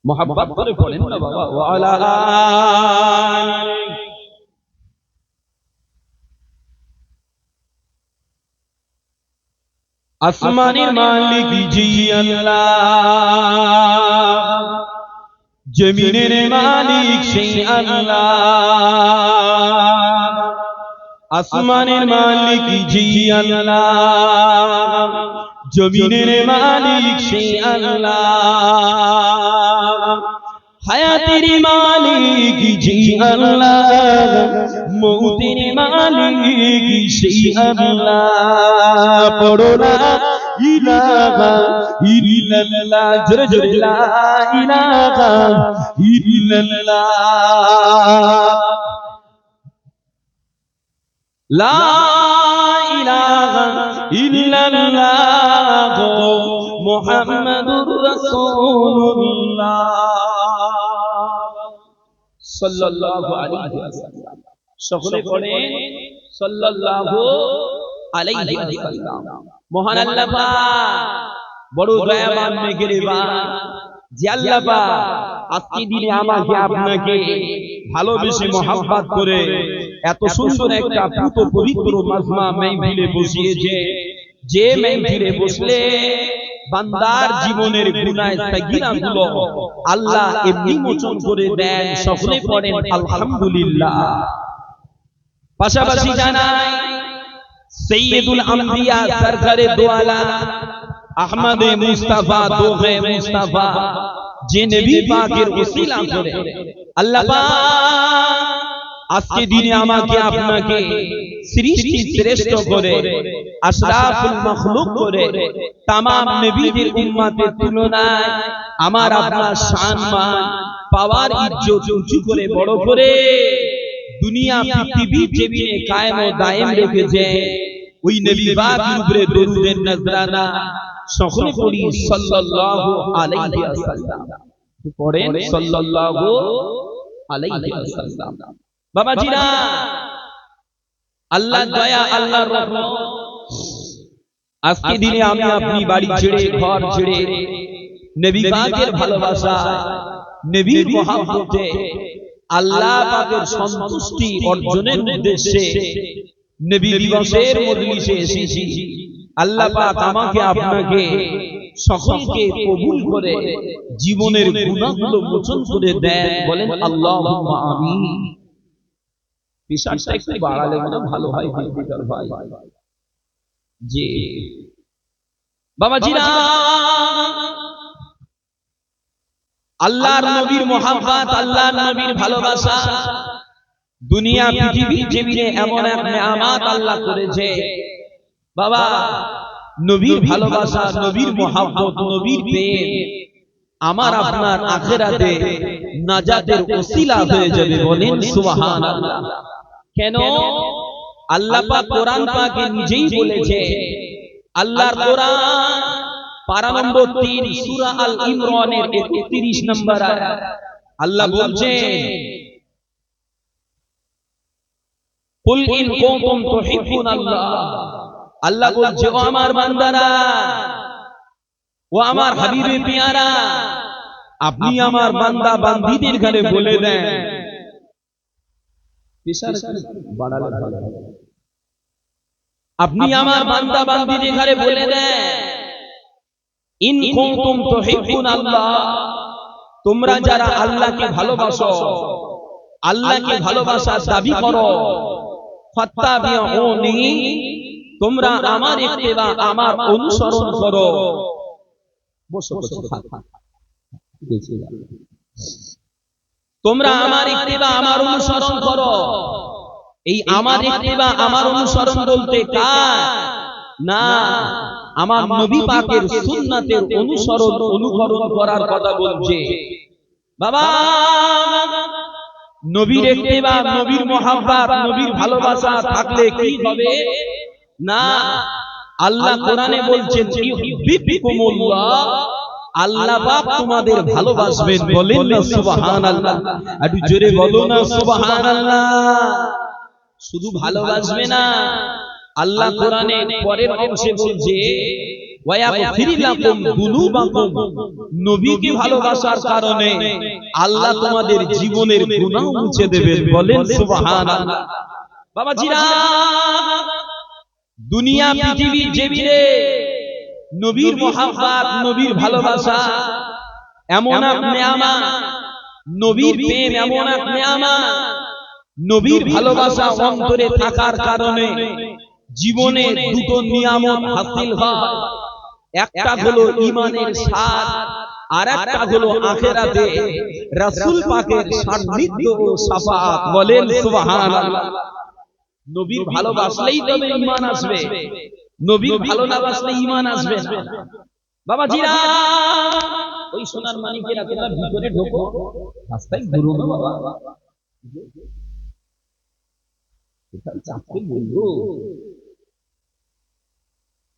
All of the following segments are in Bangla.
মুহাব্বত করে পড়েন না বাবা। ওয়া আলা আলিহি। আসমানের মালিক জি আল্লাহ, জমিনের মালিক সেই আল্লাহ। আসমানের মালিক জি আল্লাহ, জমিনের মালিক সেই আল্লাহ। হায়াতের মালিক জি আল্লাহ, মৌতের মালিক সেই আল্লাহ। পড়ো না ইলাহা ইল্লাল্লাহ, জোরে জোরে লা ইলাহা ইল্লাল্লাহ, লা ইলাহা ইল্লাল্লাহ মুহাম্মাদুর রাসূলুল্লাহ সাল্লাল্লাহু আলাইহি ওয়াসাল্লাম। সকলে পড়েন সাল্লাল্লাহু আলাইহি ওয়াসাল্লাম। মহান আল্লাহ পাক বড় দয়াবান মেহেরবান যে আল্লাহ পাক আজকে দিনে আমাকে আপনাকে ভালোবেসে মহব্বত করে এত সুন্দর একটা পুত পবিত্র মাজমা মাহফিলে বসিয়েছে, যে মাহফিলে বসলে বান্দার জীবনের গুনাহ সাগীরাগুলো আল্লাহ এমনি মোচন করে দেন। সকলে পড়েন আলহামদুলিল্লাহ। পাশাপাশি জানাই সাইয়্যিদুল আম্বিয়া সরকারে দো আলম আহমদে মুস্তাফা দোহে মুস্তাফা, যে নবী পাকের ওসিলা করে আল্লাহ পাক আজকে দিনে আমাকে আপনাকে সৃষ্টি শ্রেষ্ঠ করে আশরাফুল মাখলুক করে तमाम নবীদের উম্মতের তুলনায় আমার আপনার সম্মান পাওয়ার ইজ্জত উঁচু করে বড় করে দুনিয়া পৃথিবীর জমিনে কায়েম ও দায়েম রেখেছে। ওই নবী পাকের উপরে দরুদের নজরানা সকলে পড়ি সাল্লাল্লাহু আলাইহি ওয়াসাল্লাম। পড়েন সাল্লাল্লাহু আলাইহি ওয়াসাল্লাম। বাবাজিরা, আল্লাহর দয়া, আল্লাহর রহমত, আজকে দিনে আমি আপনি বাড়ি ছেড়ে ঘর ছেড়ে নবী পাকের ভালোবাসা, নবীর মহব্বতে আল্লাহ পাকের সন্তুষ্টি অর্জনের উদ্দেশ্যে নবী দিবসের মজলিসে এসেছি। আল্লাহ পাক আমাকে আপনাকে সকলকে কবুল করে জীবনের গুনাহগুলো মোচন করে দেন। বলেন আল্লাহুম্মা আমিন। বিষয়টা একটু বাড়ালে মনে ভালো হয় ভাই। জি বাবাজিরা, আল্লাহর নবীর মহব্বত, আল্লাহর নবীর ভালোবাসা দুনিয়া পৃথিবীর জমিনে এমন এক নেয়ামত আল্লাহ করেছে। বাবা, নবীর ভালোবাসা, নবীর মহব্বত, নবীর প্রেম আমার আপনার আখিরাতে নাজাতের ওসিলা হয়ে যাবে। বলেন সুবহানাল্লাহ। কেন? আল্লাহ পাক কোরআন পাকে নিজেই বলেছে, আল্লাহর কোরআন পারা নম্বর 3 সূরা আল ইমরানের 31 নম্বর আয়াত আল্লাহ বলছেন, কুল ইন কুনতুম তুহিব্বুনাল্লাহ। আল্লাহ বলছে, ও আমার বান্দারা, ও আমার হাবিবে পিয়ারা, আপনি আমার বান্দা বান্দীদের ঘরে বলে দেন। আপনি আমার বান্দা বান্দীদের ঘরে বলে দেন, ইন কুনতুম তুহিব্বুনাল্লাহ, তোমরা যারা আল্লাহকে ভালোবাসো, আল্লাহকে ভালোবাসার দাবি করো, ফাত্তাবিউনি, তোমরা আমার ইত্তেবা, আমার অনুসরণ করো। তোমরা আমার ইত্তেবা, আমার অনুসরণ করো। এই আমার ইত্তেবা, আমার অনুসরণ বলতে কার? না, আমার নবী পাকের সুন্নাতের অনুসরণ অনুকরণ করার কথা বলছে। বাবা, নবীর ইত্তেবা, নবীর মহব্বত, নবীর ভালোবাসা থাকলে কি হবে? না, আল্লাহ কোরআনে বলছেন, ইউহিব্বুকুমুল্লাহ, আল্লাহ পাক তোমাদের ভালোবাসবেন। বলেন না সুবহানাল্লাহ। একটু জোরে বলো না সুবহানাল্লাহ। শুধু ভালোবাসবে না, আল্লাহ কোরআনে পরের অংশে বলছে, ওয়া ইয়াগফির লাকুম যুনুবাকুম, নবীকে ভালোবাসার কারণে আল্লাহ তোমাদের জীবনের গুনাহ মুছে দেবেন। বলেন সুবহানাল্লাহ। বাবাজিরা, দুনিয়া পৃথিবীর জমিনে নবীর মুহাব্বত, নবীর ভালোবাসা এমন এক নেয়ামত, নবীর প্রেম এমন এক নেয়ামত, নবীর ভালোবাসা অন্তরে থাকার কারণে জীবনে দুটো নিয়ামত হাসিল হয়। একটা হলো ঈমানের স্বাদ, আর একটা হলো আখিরাতে রাসূল পাকের সান্নিধ্য ও শাফাআত। বলেন সুবহানাল্লাহ। নবীর ভালোবাসলেই তবে ঈমান আসবে, নবীর ভালো না বাসলে ঈমান আসবে না। বাবাজিরা, ওই সোনার মানিকেরা তোমরা ভিতরে ঢোকো, রাস্তায় ঘুরো না বাবা, চাপতে বলবো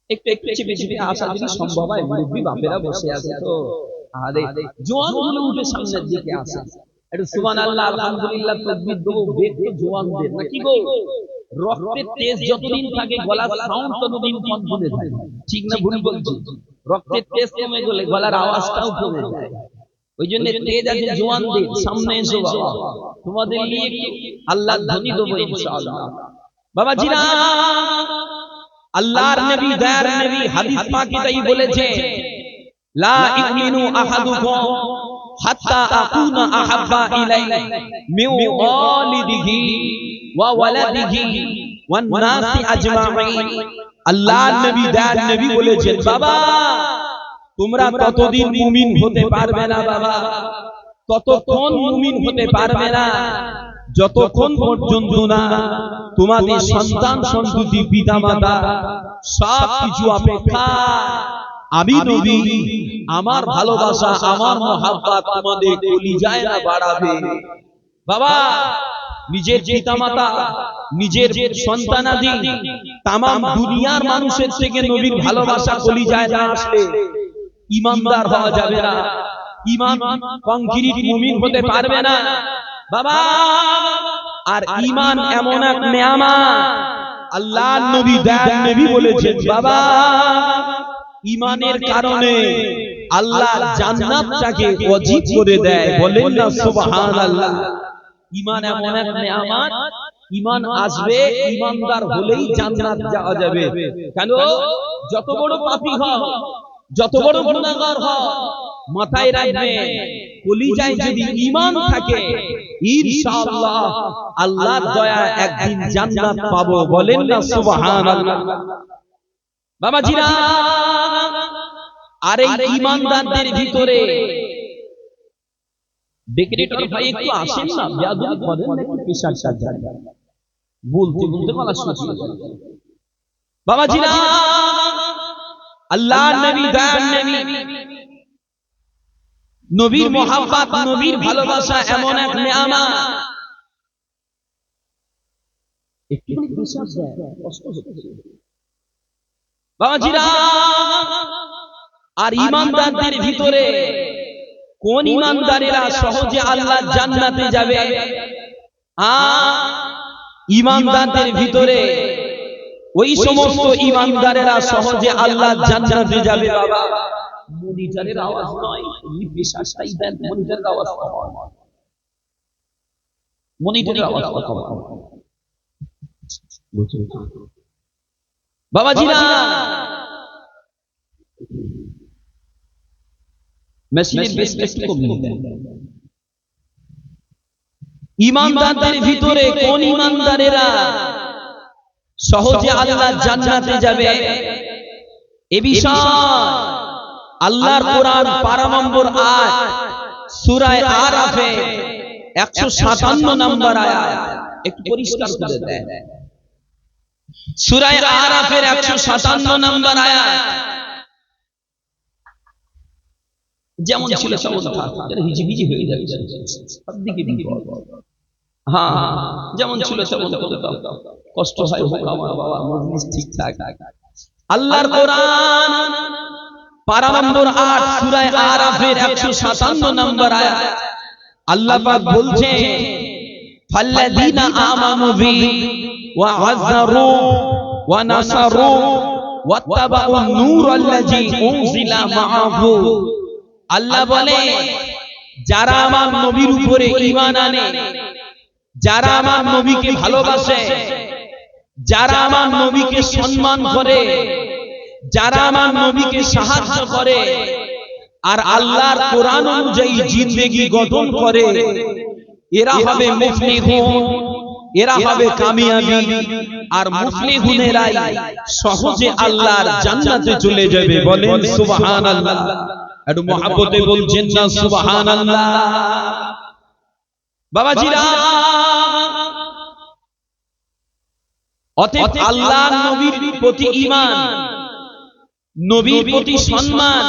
একটু একটু চেপে চেপে আসা যদি সম্ভব হয়। মুরব্বী বাপেরা বসে আছে তো, আরে জোয়ান গুলো উঠে সামনের দিকে আসে, একটু সুবহানাল্লাহ আলহামদুলিল্লাহ তাকবীর দেবো। দেখতে জোয়ানদের নাকি গো, রক্তের তেজ যতদিন থাকে গলার সাউন্ড ততদিন কনফিডেন্ট থাকে, ঠিক না ভুল বলছি? রক্তের তেজ কমে গেলে গলার আওয়াজটাও কমে যায়। ওই জন্য তেজ আছে জোয়ানদের, সামনে এসো বাবা, তোমাদের নিয়ে আল্লাহ ধ্বনি দেবো ইনশাআল্লাহ। বাবাজিরা, আল্লাহর নবী, দয়ার নবী হাদিস পাকে তাই বলেছে, লা ইউমিনু আহাদুকুম হাত্তা আকুনা আহাব্বা ইলাইহি মিন ওয়ালিদিহি ওয়া ওয়ালাদিহি ওয়ান নাসি আজমাইন। আল্লাহর নবী, দয়ার নবী বলেছেন, বাবা তোমরা ততদিন মুমিন হতে পারবে না, বাবা ততক্ষণ মুমিন হতে পারবে না যতক্ষণ পর্যন্ত না তোমাদের সন্তান সন্ততি পিতামাতা সব কিছু অপেক্ষা আমি নবী আমার ভালোবাসা, আমার মহব্বত তোমাদের কলিজায় না বাড়াবে। বাবা, নিজের পিতামাতা, নিজের সন্তানাদি, তামাম দুনিয়ার মানুষের থেকে নবীর ভালোবাসা কলিজায় না আসলে ঈমানদার হওয়া যাবে না, ঈমান কংক্রিট মুমিন হতে পারবে না বাবা। আর ঈমান এমন এক নেয়ামত, আল্লাহর নবী, দয়ার নবী বলেছেন, বাবা ঈমানের কারণে আল্লাহ জান্নাতটাকে ওয়াজিব করে দেয়। বলেন না সুবহানাল্লাহ। ঈমান এমন এক নেয়ামত, ঈমান আসবে, ঈমানদার হলেই জান্নাত যাওয়া যাবে। কেন? যত বড় পাপী হও, যত বড় গুনাহগার হও, মাথায় রাখবে কলিজায় যদি ঈমান থাকে ইনশাআল্লাহ আল্লাহর দয়া একদিন জান্নাত পাবো। বলেন না সুবহানাল্লাহ। বাবাজিরা, আর এই ঈমানদারদের ভিতরে ডেকরেটর ভাই একটু আসেন না, বিয়াদবি করেন না, একটু পেশার সাথে বলতে বলতে গলা শুকিয়ে যায়। বাবাজিরা, আল্লাহর নবী, দয়ার নবী, নবীর মহব্বত, নবীর ভালোবাসা এমন এক নেয়ামত, একটু বিশ্বাস দেয় কষ্ট হচ্ছে বাবাজিরা। আর ঈমানদারদের ভিতরে কোন ঈমানদারেরা সহজে আল্লাহর জান্নাতে যাবে? ঈমানদারদের ভিতরে ওই সমস্ত ঈমানদারেরা সহজে আল্লাহর জান্নাতে যাবে বাবা। মনিটরের আওয়াজ নয়, বিশ্বাসটাই দেন, মনিটরের আওয়াজ কমান, মনিটরের আওয়াজ কমান বাবাজিরা। মেশিনের বেসটা একটু কমিয়ে দেন। ঈমানদারদের ভিতরে কোন ঈমানদারেরা সহজে আল্লাহর জান্নাতে যাবে? এ বিষয় আল্লাহর কোরআন 12 নম্বর আয়াত সূরা আরাফে 157 নম্বর আয়াত একটু পরিষ্কার করে দেন। সূরা আরাফের 157 নম্বর আয়াত, যেমন ছিল তেমন থাক, হিজিবিজি হয়ে যাচ্ছে সবদিকে বিপদ। হ্যাঁ, যেমন ছিল তেমন দাও, কষ্ট হয় হোক আমার বাবা, মজলিস ঠিকঠাক। আল্লাহর কোরআন 12 নম্বর আয়াত সূরা আরাফের 157 নম্বর আয়াত আল্লাহ পাক বলছে, ফাল্লাযীনা আমানু বি ওয়া আযযারু ওয়া নাসারু ওয়াত্তাবাউন নূরাল্লাযী উনজিলা মাআহু। আল্লাহ বলে যারা আমার নবীর উপরে ঈমান আনে, যারা আমার নবীকে ভালোবাসে, যারা আমার নবীকে সম্মান করে, যারা আমার নবীকে সাহায্য করে আর আল্লাহর কোরআন অনুযায়ী জিন্দেগি গঠন করে, এরা হবে মুফলিহুন, এরা হবে কামিয়াবি। আর মুফলিহুনেরাই সহজে আল্লাহর জান্নাতে চলে যাবে। বলেন সুবহানাল্লাহ। একটু মহব্বতে বলছেন না সুবহানাল্লাহ? বাবাজিরা, অতএব আল্লাহর নবীর প্রতি ঈমান, নবীর প্রতি সম্মান,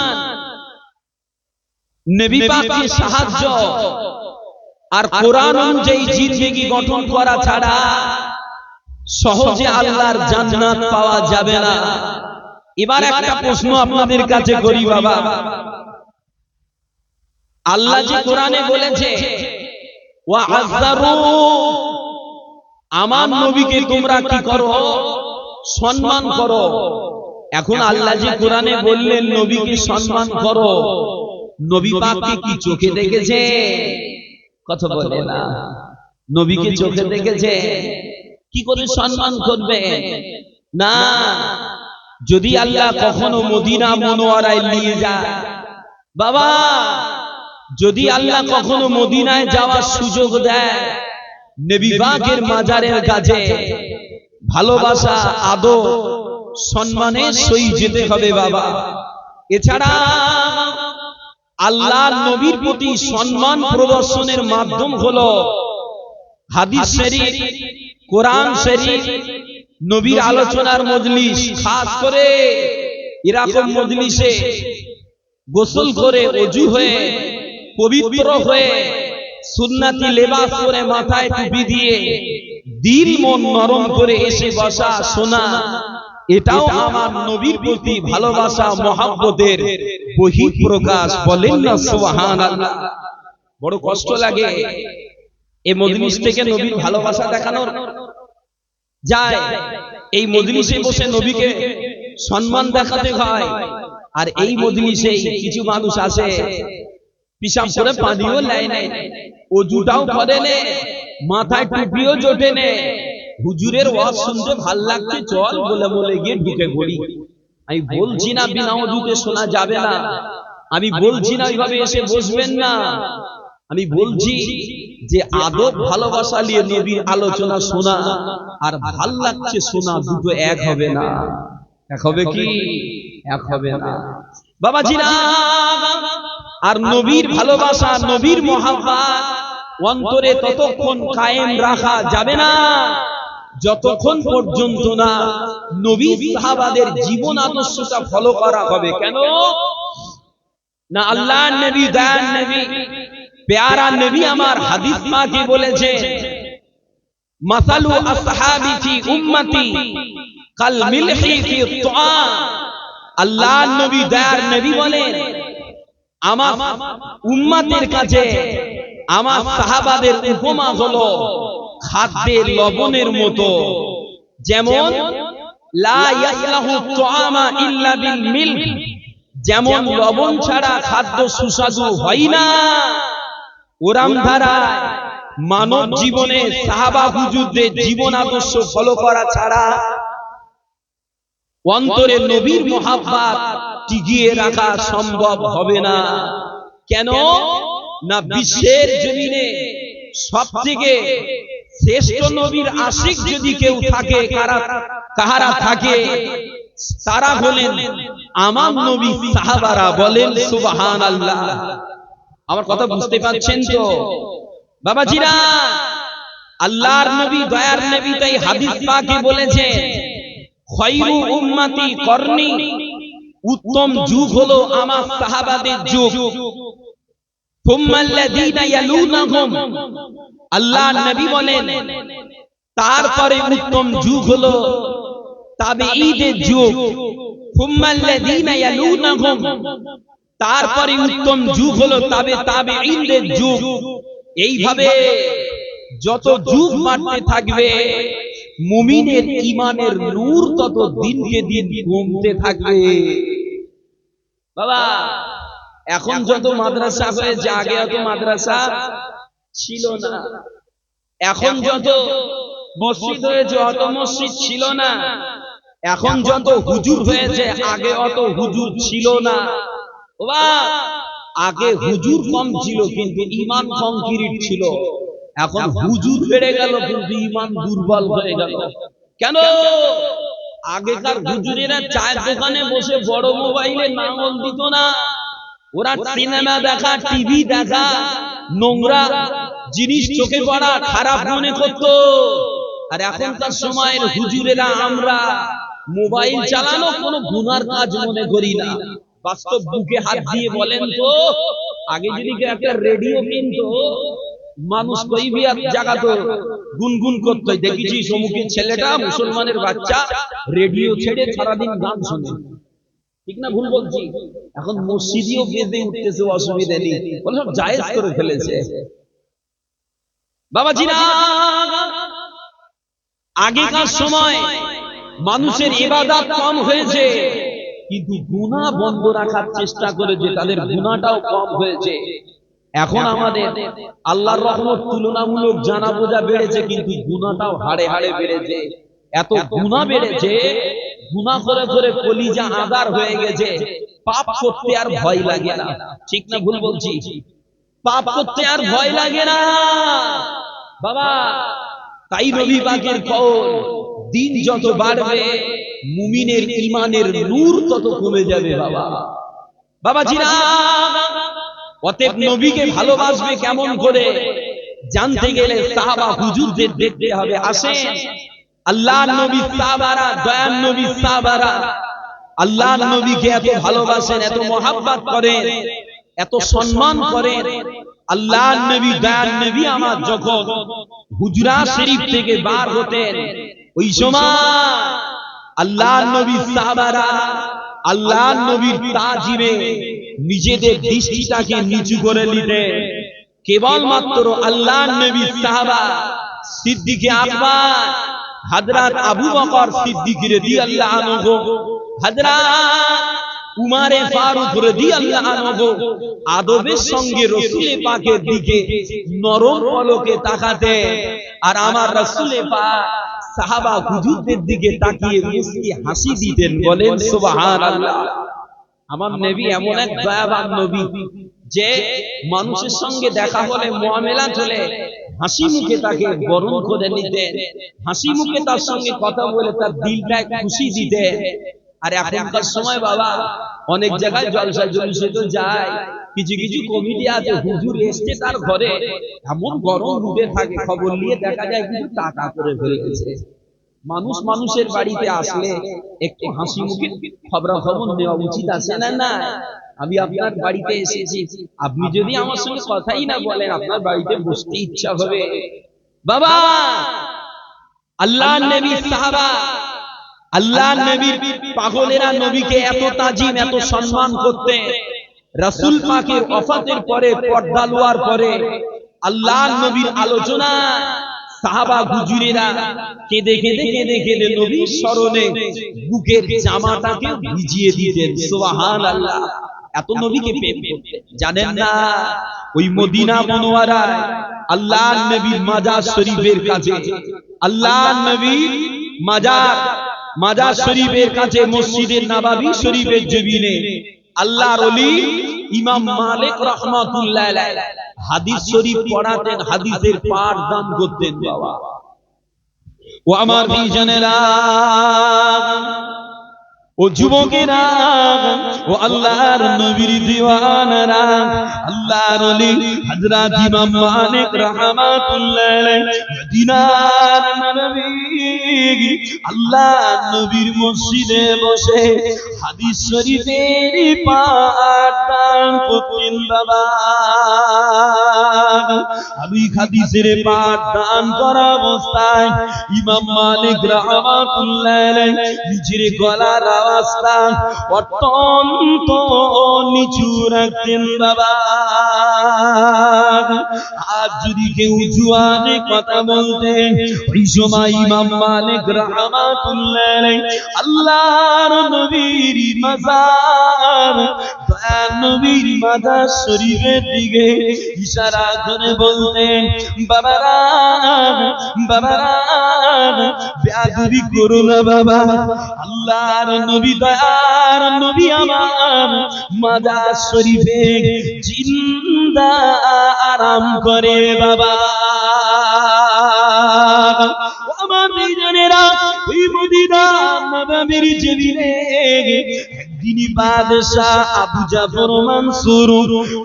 নবী পাকের সাহায্য আর কোরআন অনুযায়ী জিন্দেগি গঠন করা ছাড়া সহজে আল্লাহর জান্নাত পাওয়া যাবে না। এবার একটা প্রশ্ন আপনাদের কাছে করি বাবা, আল্লাহ যে কোরআনে বলেছে ওয়া আযযারু, আমার নবীকে তোমরা কি করো? সম্মান করো। এখন আল্লাহ যে কোরআনে বললেন নবীকে সম্মান করো, নবী পাককে কি চোখে দেখেছে? কথা বলে না। নবীকে চোখে দেখেছে? কি করে সম্মান করবে? না। যদি আল্লাহ কখনো মদিনা মুনওয়ারায় নিয়ে যায়, বাবা, যদি আল্লাহ কখনো মদিনায় যাওয়ার সুযোগ দেয়, নবী পাকের মাজারের কাছে ভালোবাসা, আদর, সম্মানের সহিত যেতে হবে বাবা। এছাড়া আল্লাহর নবীর প্রতি সম্মান প্রদর্শনের মাধ্যম হলো হাদিস শরীফ, কোরআন শরীফ, নবীর আলোচনার মজলিস। খাস করে এরকম মজলিসে গোসল করে, ওযু হয়ে, পবিত্র হয়ে, সুন্নতি লেবাস পরে, মাথায় টুপি দিয়ে, দিল মন নরম করে এসে বসা, শোনা, এটাও আমার নবীর প্রতি ভালোবাসা, মহব্বতের বহিঃপ্রকাশ। বলেন না সুবহানাল্লাহ? বড় কষ্ট লাগে এই মজলিস থেকে নবীর ভালোবাসা দেখানোর যায়, এই মজলিসে বসে নবীকে সম্মান দেখাতে হয়। আর এই মজলিসে কিছু মানুষ আসে, পিশাব করে পানিও নেয় না, ওযুটাও করে না, মাথায় টুপিও জোটে না, হুজুরের ওয়াজ শুনতে ভাল লাগছে, চল বলে বলে গিয়ে ঢুকে পড়ি। আমি বলছি না বিনা ওযুতে শোনা যাবে না, আমি বলছি না ওইভাবে এসে বসবেন না, আমি বলছি যে আদব ভালোবাসা নিয়ে নবীর আলোচনা শোনা আর ভাল লাগছে শোনা, দুটো এক হবে না। এক হবে কি? এক হবে না বাবাজিরা। আর নবীর ভালোবাসা, নবীর মহব্বত অন্তরে ততক্ষণ কায়েম রাখা যাবে না যতক্ষণ পর্যন্ত না নবী সাহাবাদের জীবন আদর্শটা ফলো করা হবে। কেন না? আল্লাহর নবী, দয়ার নবী, প্যারা নবী আমার হাদিস পাকে বলেছে, মাসালু আসহাবি ফি উম্মতি কাল মিলহি ফি তুআম। আল্লাহর নবী, দয়ার নবী বলেন, আমার উম্মতের কাছে আমার সাহাবাদের উপমা হলো খাদ্যের লবণের মতো। যেমন লা ইয়াসলাহু তুআমা ইল্লা বিল মিলক, যেমন লবণ ছাড়া খাদ্য সুস্বাদু হয় না, ওরম ধারায় মানব জীবনে সাহাবা হুজুরদের জীবন আদর্শ ফলো করা ছাড়া অন্তরে নবীর মহব্বত টিকিয়ে রাখা সম্ভব হবে না। কেন না? বিশ্বের জমিনে সবথেকে শ্রেষ্ঠ নবীর আশিক যদি কেউ থাকে, কাহারা থাকে, তারা হলেন আমার নবী সাহাবারা। বলেন সুবহানাল্লাহ। আমার কথা বুঝতে পারছেন তো বাবাজিরা? আল্লাহর নবী, দয়ার নবী তাই হাদিস পাকে বলেছে, খায়রু উম্মতি করনি, উত্তম যুগ হলো আমার সাহাবাদের যুগ। থুম্মাল্লাযীনা ইয়ালুনাহুম, আল্লাহর নবী বলেন তারপরে উত্তম যুগ হলো তাবেঈদের যুগ। থুম্মাল্লাযীনা ইয়ালুনাহুম, তারপরে উত্তম যুগ হলো তাবেঈদের যুগ। এইভাবে যত যুগ বাড়তে থাকবে মুমিনের ঈমানের নূর তত দিনকে দিন কমতে থাকবে। বাবা এখন যত মাদ্রাসা হয়েছে, আগে এত মাদ্রাসা ছিল না। এখন যত মসজিদ হয়েছে, অত মসজিদ ছিল না। এখন যত হুজুর হয়েছে, আগে অত হুজুর ছিল না। বাবা আগে হুজুর কম ছিল কিন্তু ঈমান কংক্রিট ছিল। এখন হুজুর বেড়ে গেল কিন্তু ঈমান দুর্বল হয়ে গেল। কেন? আগেকার হুজুরেরা চায়ের দোকানে বসে বড় মোবাইলে নাঙল দিত না। ওরা সিনেমা দেখা, টিভি দেখা, নোংরা জিনিস চোখে পড়া খারাপ মনে করত। আর এখনকার সময়ের হুজুরেরা আমরা মোবাইল চালানো কোনো গুনার কাজ মনে করি না। বাস্তব বুকে হাত দিয়ে বলেন তো, আগে যদি একটা রেডিও কিনতো, মানুষ কইবিয়াত জাগাতো, গুনগুন করতো। দেখেছি সমুখের ছেলেটা, মুসলমানের বাচ্চা, রেডিও ছেড়ে সারাদিন গান শোনে। ঠিক না ভুল বলছি? এখন মসজিদেও বেজে উঠতেছে, অসুবিধা নেই, বলে সব জায়েজ করে ফেলেছে। বাবাজিরা, আগেকার সময় মানুষের ইবাদত কম হয়েছে কিন্তু গুনাহ বন্ধ রাখার চেষ্টা করেছে, তাদের গুনাহটাও কম হয়েছে। এখন আমাদের আল্লাহর রহমত তুলনামূলক জানা বোঝা বেড়েছে কিন্তু গুনাহটাও হাড়ে হাড়ে বেড়েছে। এত গুনাহ বেড়েছে, গুনাহ করে করে কলিজা আদার হয়ে গেছে। পাপ করতে আর ভয় লাগে না। ঠিক না ভুল বলছি? পাপ করতে আর ভয় লাগে না বাবা। তাই নবী পাকের কওল, দিন যত বাড়বে মুমিনের ঈমানের নূর তত কমে যাবে। বাবা বাবাজিরা, অতএব নবীকে ভালোবাসবে কেমন করে জানতে গেলে সাহাবা হুজুরদের দেখতে হবে। আসেন, আল্লাহর নবী সাহাবারা, দয়ার নবী সাহাবারা আল্লাহর নবীকে এত ভালোবাসেন, এত মহব্বত করেন, এত সম্মান করেন। আল্লাহর নবী, দয়ার নবী আমার যখন হুজরা শরীফ থেকে বার হতেন, ওই সময় আল্লাহর নবী সাহাবারা আল্লাহর নবীর তাজিমে নিজেদের দৃষ্টিটাকে নিচু করে নিতেন। কেবলমাত্র আল্লাহর নবী সাহাবা সিদ্দিকে আকবর হযরত আবু বকর সিদ্দিক রাদিয়াল্লাহু আনহু, হযরত উমরে ফারুক রাদিয়াল্লাহু আনহু আদবের সঙ্গে রাসূল পাকের দিকে নরম পলকে তাকাতেন। আর আমার রাসূল পাক সাহাবা হুজুরদের দিকে তাকিয়ে মুস্কি হাসি দিতেন। বলেন সুবহানাল্লাহ। আমার নবী এমন এক দয়াবান নবী যে মানুষের সঙ্গে দেখা হলে, মুআমেলাত হলে হাসি মুখে তাকে বরণ করে নিতেন, হাসি মুখে তার সঙ্গে কথা বলে তার দিলটা খুশি দিতেন। আর এখনকার সময় বাবা অনেক জায়গায় জলসা জলসে তো যায়, কিছু কিছু কমিটি আছে, হুজুর এসছে তার ঘরে এমন গরম রুদে থাকে, খবর নিয়ে দেখা যায় কিছু টাকা করে ফেলেছে। মানুষ মানুষের বাড়িতে আসলে একটু হাসি মুখে খবরাখবর নেওয়া উচিত আছে না? না, আমি আপনার বাড়িতে এসেছি, আপনি যদি আমার সঙ্গে কথাই না বলেন, আপনার বাড়িতে বসতে ইচ্ছা হবে? বাবা আল্লাহর নবী সাহাবা, আল্লাহর নবীর পাগলেরা নবীকে এত তাজিম, এত সম্মান করতেন। রাসূল পাকের ওফাতের পরে, পর্দা লোয়ার পরে আল্লাহর নবীর আলোচনা সাহাবা হুজুরেরা কেঁদে কেঁদে কেঁদে কেঁদে নবীর স্মরণে বুকের জামাটাকে ভিজিয়ে দিতেন। সুবহানাল্লাহ। এত নবীকে প্রেম করতেন। জানেন না ওই মদিনা মুনওয়ারায় আল্লাহর নবীর মাজার শরীফের কাছে, আল্লাহর নবীর মাজার শরীফের কাছে, মসজিদের নববী শরীফের জমিনে আল্লাহর ওলি ইমাম মালিক রাহমাতুল্লাহ আলাইহি হাদিস শরীফ পড়াতেন, হাদিসের পাঠ দান করতেন। বাবা ও আমার ভাইজানেরা, ও যুবকেরা, ও আল্লাহর নবীর দিওয়ানারা, আল্লাহর ওলি হযরত ইমাম মালিক রাহমাতুল্লাহ আলাইহি মদিনার নবী আল্লাহর নবীর মসজিদে বসে হাদিস শরীফের পাঠ দান করতেন। বাবা আমি হাদিসের পাঠ দান করা অবস্থায় ইমাম মালিক রাহমাতুল্লাহ আলাইহি নিজের গলার আওয়াজটা অত্যন্ত নিচু রাখতেন। বাবা আজ যদি কেউ জুয়ানে কথা বলতে, ওই সময় ইমাম মালিক রাহমাতুল্লাহ আলাইহি আল্লাহর নবীর মাজার, দয়ার নবীর মাজার শরীফের দিকে ইশারা করে বলতেন, বাবারা বাবারা বেয়াদবি করো না বাবা, আল্লাহর নবী দয়ার নবী আমার মাজার শরীফে জিন্দা আরাম করে বাবা। আমার ভাইজানেরা, ওই মদিনা নববীর জমিনে একদিন বাদশাহ আবু জাফর মানসুর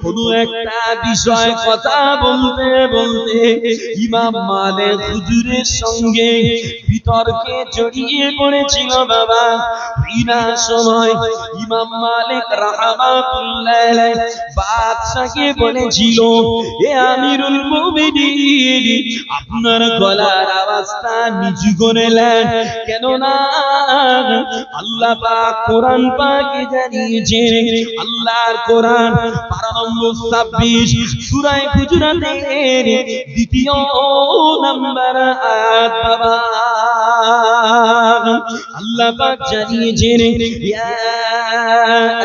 কোনো একটা বিষয় কথা বলতে বলতে ইমাম মালিক হুজুরের সঙ্গে বিতর্কে জড়িয়ে পড়েছিল বাবা। বিনা সময় ইমাম মালিক রাহমাতুল্লাহ আলাইহি বাদশাকে বলেছিল, হে আমিরুল মুমিনিন, আপনার গলার আওয়াজটা নিচু করে নেন, কেন না আল্লাহ পাক কোরআন পাকে জানিয়েছেন, আল্লাহর কোরআন পারা নম্বর 26 সূরা হুজুরাতের 2 নম্বর আয়াত বাবা। আল্লাহ পাক জানিয়েছেন, ইয়া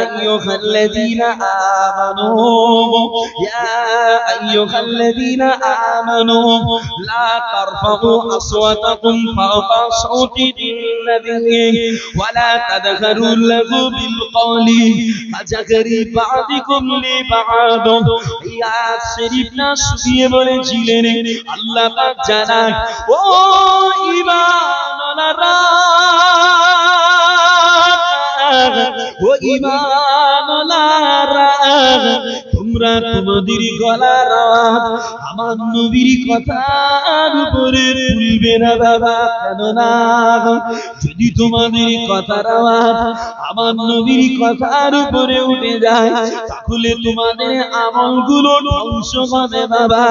আইয়ুহাল্লাযীনা আমানু, ইয়া আইয়ুহাল্লাযীনা আমানু লা তারফাউ আসওয়াতাকুম ফাওকা সাওতিন নাবিয়্যি ওয়া লা তাদখারু লাহু বিল কওলি কাজাগরি বা'দিকুম লিবা'দ। এই আয়াত শরীফটা শুনিয়ে বলেছিলেন, আল্লাহ পাক জানান, ও ঈমানওয়ালারা, ও ঈমানওয়ালারা, তোমরা তোমাদের গলার আওয়াজ আমার নবীর কথার উপরে তুলবে না বাবা, কেননা যদি তোমাদের কথার আওয়াজ আমার নবীর কথার উপরে উঠে যায় তাহলে তোমাদের আমলগুলো ধ্বংস হবে বাবা,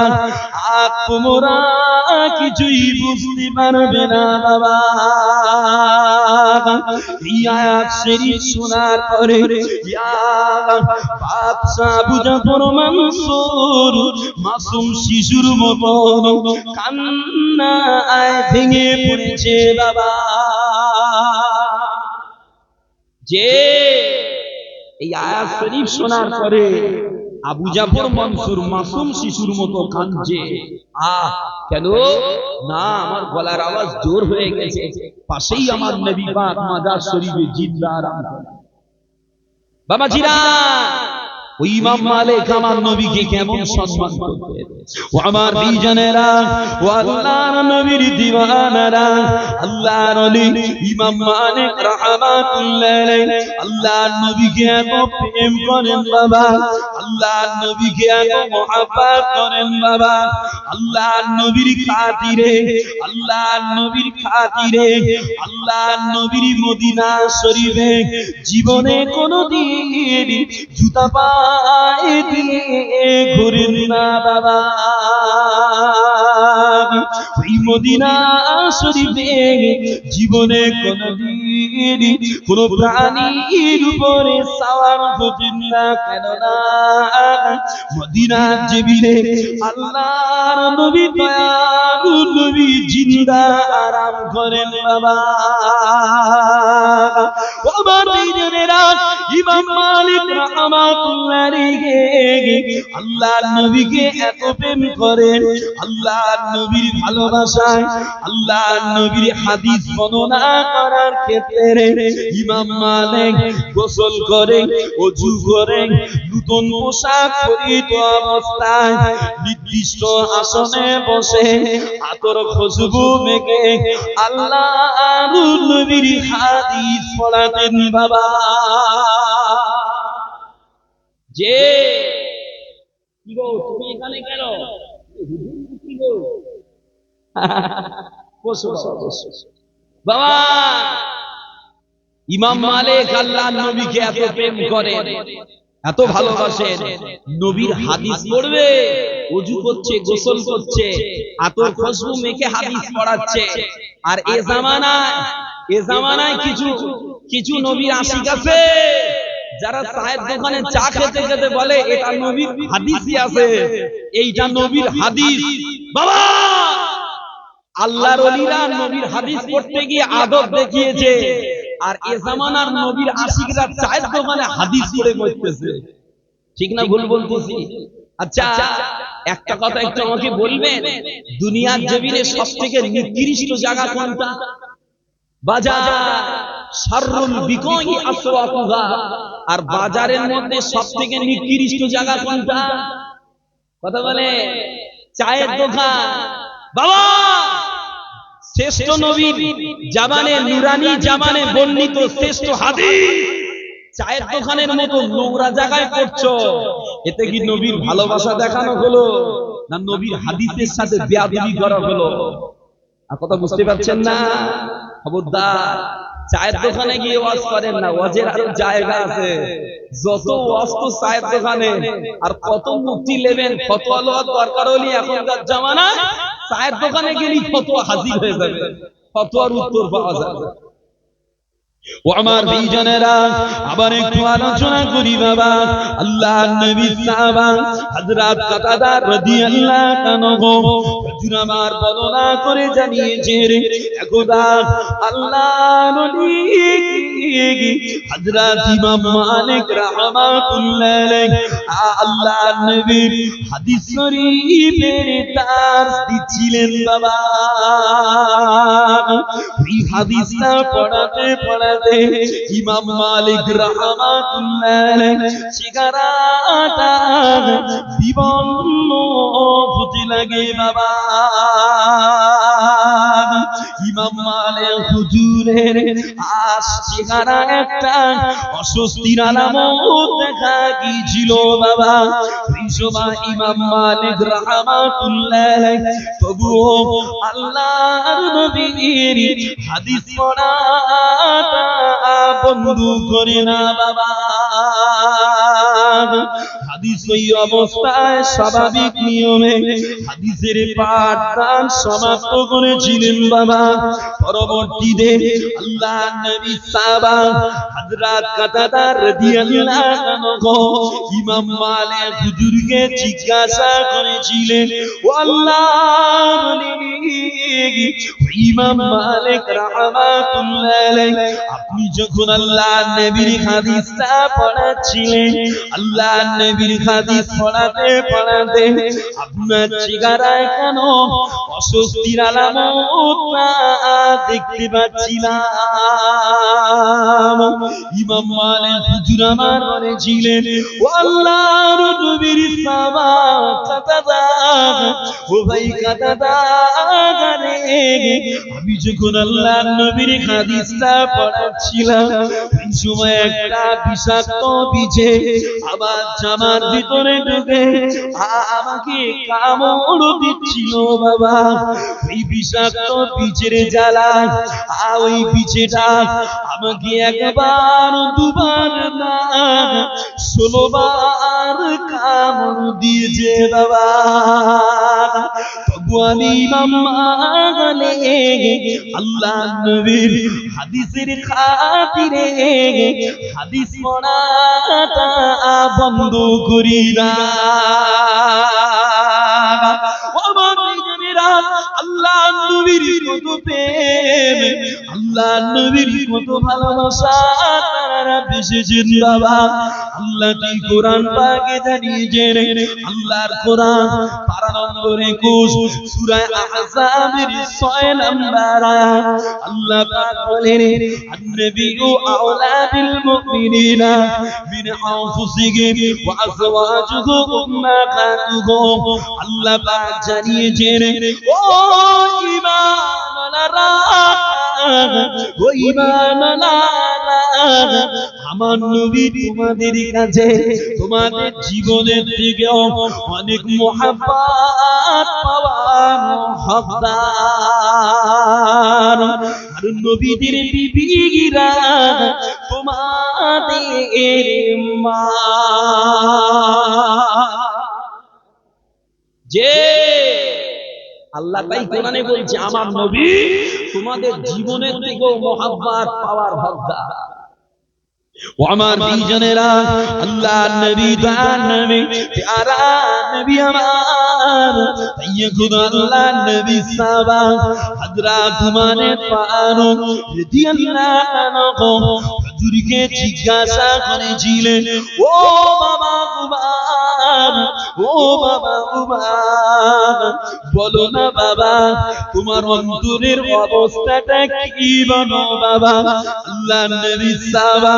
আর তোমরা কিছুই বুঝতে পারবে না বাবা। এই আয়াত শরীফ শোনার পরে বাদশা আবু জাফর মানসুর মাসুম শিশুর মতো কান্নায় ভেঙে পড়েছে বাবা। যে এই আয়াত শরীফ শোনার পরে আবু জাফর মানসুর মাসুম শিশুর মতো কাঁদছে। কেন না, আমার গলার আওয়াজ জোর হয়ে গেছে, পাশেই আমার নবী পাক মাজার শরীফে জিন্দা আরাম করে। বাবাজিরা, ওই ইমাম মালিক আমার নবীকে কেমন সম্মান করতেন। ও আমার ভাইজানেরা, ও আল্লাহর নবীর দিওয়ানারা, আল্লাহর ওলি ইমাম মালিক রাহমাতুল্লাহ আলাইহি আল্লাহর নবীকে এত প্রেম করেন বাবা, আল্লাহর নবীকে এত মহব্বত করেন বাবা। আল্লাহর নবীর খাতিরে, আল্লাহর নবীর খাতিরে, আল্লাহর নবীর মদিনা শরীফে জীবনে কোনোদিন জুতা পায়ে দিয়ে ঘুরেন না বাবা। ওই মদিনা শরীফে জীবনে কোনোদিন কোন প্রাণীর উপরে সাওয়ার হতেন না, কেননা মদিনার জমিনে আল্লাহর নবী দয়ালু নবী জিন্দা আরাম করেন বাবা। আমার ভাইজানেরা, ইমাম মালিক রাহমাতুল্লাহ আলাইহি আল্লাহর নবীকে এত প্রেম করেন, আল্লাহর নবীর ভালোবাসায় আল্লাহর নবীর হাদিস বর্ণনা করার ক্ষেত্রে ইমাম মালিক গোসল করে, ওযু করে, নতুন পোশাক পরিহিত অবস্থায় নির্দিষ্ট আসনে বসে আতর খুশবু মেখে আল্লাহর নবীর হাদিস পড়াতেন বাবা। যে কি গো তুমি এখানে কেন? কি গো বসো বসো বাবা। ইমাম মালিক আল্লাহর নবীকে এত প্রেম করেন, এত ভালোবাসেন, নবীর হাদিস পড়বে, ওযু করছে, গোসল করছে, আতর খুশবু মেখে হাদিস পড়াচ্ছে। আর এ জামানায় কিছু নবীর আশিক আছে যারা চায়ের দোকানে চা খেতে খেতে বলে এটা নবীর হাদিসই আছে, এইটা নবীর হাদিস। বাবা, আল্লাহর ওলিরা নবীর হাদিস পড়তে গিয়ে আদব দেখিয়েছে, আর এ জামানার নবীর আশিকরা চায়ের দোকানে হাদিস পড়ে বসতেছে। ঠিক না ভুল বলতেছি? আচ্ছা, একটা কথা একটু আমাকে বলবেন, দুনিয়ার জমিনে সবথেকে নিকৃষ্ট জায়গা কোনটা? বাজার। শাররুল বিকই আসওয়াকুহা। আর বাজারের মধ্যে সবথেকে নিকৃষ্ট জায়গা কোনটা? কথা বলে চায়ের দোকান। বাবা, শ্রেষ্ঠ নবীর জামানে, নুরানি জামানে বর্ণিত শ্রেষ্ঠ হাদিস চায়ের দোকানের মতো নোংরা জায়গায় পড়ছো, এতে কি নবীর ভালোবাসা দেখানো হলো, না নবীর হাদিসের সাথে বেয়াদবি করা হলো? আর কথা বুঝতে পারছেন না? খবরদার, চায়ের দোকানে গিয়ে ওয়াজ করেন না, ওয়াজের আরো জায়গা আছে। যত ওয়াজ তো চায়ের দোকানে, আর কত মুক্তি নেবেন, ফতোয়া লওয়ার দরকার হলে এখনকার জামানায় চায়ের দোকানে গেলেই ফতোয়া হাজির হয়ে যাবে, ফতোয়ার উত্তর পাওয়া যাবে। ও আমার ভাইজানেরা, আবার একটু আলোচনা করি বাবা। আল্লাহর নবী সাহাবা হযরত কাতাদা রাদিয়াল্লাহু আনহু হুজুর আমার বর্ণনা করে জানিয়েছেন, একদা আল্লাহর নবী হযরত ইমাম মালিক রাহমাতুল্লাহ আলাইহি আল্লাহর নবীর হাদিস শরীফের দার্স দিচ্ছিলেন বাবা। এই হাদিসটা পড়াতে পড়াতে ইমাম মালিক রাহমাতুল্লাহ আলাইহি সিগারাটা বিবন্ন হতে লাগে বাবা। ইমাম মালিক হুজুরের সিগারা একটা অস্বস্তির আলামত দেখা গিয়েছিল বাবা। এই সময় ইমাম মালিক রাহমাতুল্লাহ আলাইহি তবুও আল্লাহর নবীর হাদিস পড়াটা বন্ধ করে না বাবা। হাদিস ওই অবস্থায় স্বাভাবিক নিয়মে হাদিসের পাঠ দান সমাপ্ত করেছিলেন বাবা। পরবর্তীতে আল্লাহর নবী সাহাবা হযরত কাতাদা রাদিয়াল্লাহু আনহু ইমাম মালিক হুজুরকে জিজ্ঞাসা করেছিলেন, ও আল্লাহর নবী ইমাম মালিক রাহমাতুল্লাহ আলাইহি আপনি যখন আল্লাহর নবীর হাদিসটা পড়াচ্ছিলেন, আল্লাহর নবীর হাদিস পড়াতে পড়াতে আপনার চেহারায় কেন অস্বস্তির আলামত দেখতে পাচ্ছিলাম? ইমাম মালিক হুজুর আমার বলেছিলেন, ও আল্লাহর নবীর সাহাবা কাতাদা, ও ভাই কাতাদা রে, আমি যখন আল্লাহর নবীর হাদিসটা পড়াচ্ছিলাম, ওই সময় একটা বিষাক্ত বিছে আমার জামার ভিতরে ঢুকে আমাকে কামড় দিচ্ছিল বাবা। ওই বিষাক্ত বিচের জ্বালায় ওই বিছেটা আমাকে একবার দুবার না 16 বার কামড় দিয়েছে বাবা। তবু আমি ইমাম মালিক আল্লাহর নবীর হাদিসের খাতিরে হাদিস পড়াটা বন্ধ করি না। আল্লাহর নবীর কত প্রেম, আল্লাহর নবীর কত ভালোবাসা তারা বেসেছেন বাবা। আল্লাহ কি কোরআন পাকে জানিয়েছেন, আল্লাহর কোরআন পারা নম্বর 21 সূরা আহজাবের 6 নম্বর আয়াত আল্লাহ পাক বলেন, আন-নবিয়্যু আওলা বিল মুমিনিনা মিন আনফুসিহিম ওয়া আজওয়াজুহু উম্মাহাতুহুম। আল্লাহ পাক জানিয়েছেন, ও ঈমানওয়ালারা, ও ঈমানওয়ালারা, আমার নবী তোমাদের কাছে তোমাদের জীবনের থেকেও অনেক মুহাব্বত পাওয়ার হকদার। আর নবীদের বিবিরা তোমাদের মা। যে আল্লাহ তাই কোরআনে বলছে আমার নবী তোমাদের জীবনের থেকেও মুহাব্বত পাওয়ার হকদার। ও আমার বিজনেরা, আল্লাহ নবী দান নবী প্যারা নবী আমার, ये खुदा अल्लाह नबी साहबा हजरत उमर फारूक রাদিয়াল্লাহু আনহু হুজুরকে জিজ্ঞাসা করেছিলেন, ও বাবা উমর, ও বাবা উমর, বলো না বাবা তোমার অন্তরের অবস্থাটা কি বলো বাবা। আল্লাহ নবী সাহাবা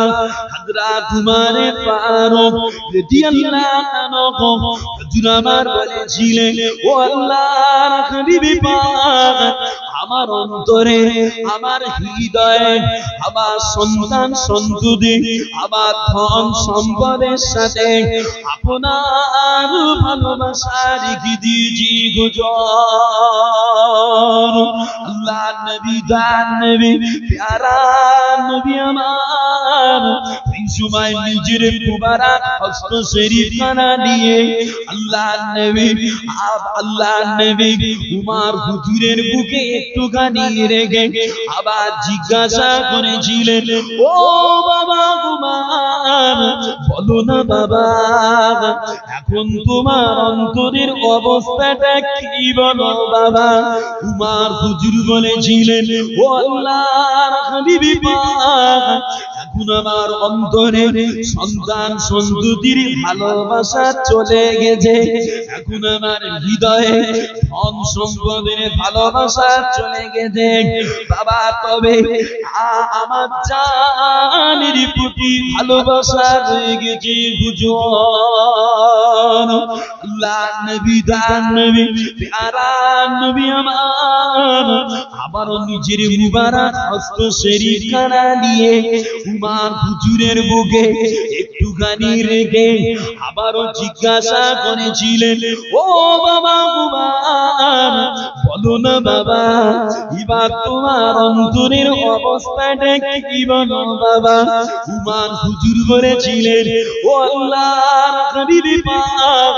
হযরত উমর ফারুক রাদিয়াল্লাহু আনহু হুজুর আমার বলেছিলেন, ও আল্লাহর হাবিব পাক, আমার অন্তরে, আমার হৃদয়ে, আমার সন্তান সন্ততি, আমার ধন সম্পদের সাথে আপনার ভালোবাসা রেখে দিয়েছি গুজর। আল্লাহ নবী দান নবী প্যারা নবী আমার এই সময় নিজের মুবারক হস্ত শরীফ খানা নিয়ে আল্লাহ নবী উমর হুজুরের বুকে একটুখানি রেখে আবার জিজ্ঞাসা করেছিলেন, ও বাবা উমর, বলো না বাবা এখন তোমার অন্তরের অবস্থাটা কি বলো বাবা। উমর হুজুর বলেছিলেন, ও আল্লাহর হাবিব পাক, এখন আমার অন্তরে সন্তান সন্ততির ভালোবাসা চলে গেছে, এখন আমার হৃদয়ে ধন সম্পদের ভালোবাসা চলে গেছে বাবা, তবে আমার জানের প্রতি ভালোবাসা রয়ে গেছে হুজুর। আল্লাহ নবী দান নবী প্যারা নবী আমার আবারও নিজের মুবারক হস্ত শরীফ খানা নিয়ে উমর হুজুরের বুকে একটুখানি রেখে আবারও জিজ্ঞাসা করেছিলেন, ও বাবা উমর, বলো না বাবা এবার তোমার অন্তরের অবস্থাটা কি বলো বাবা। উমর হুজুর বলেছিলেন, ও আল্লাহর হাবিব পাক,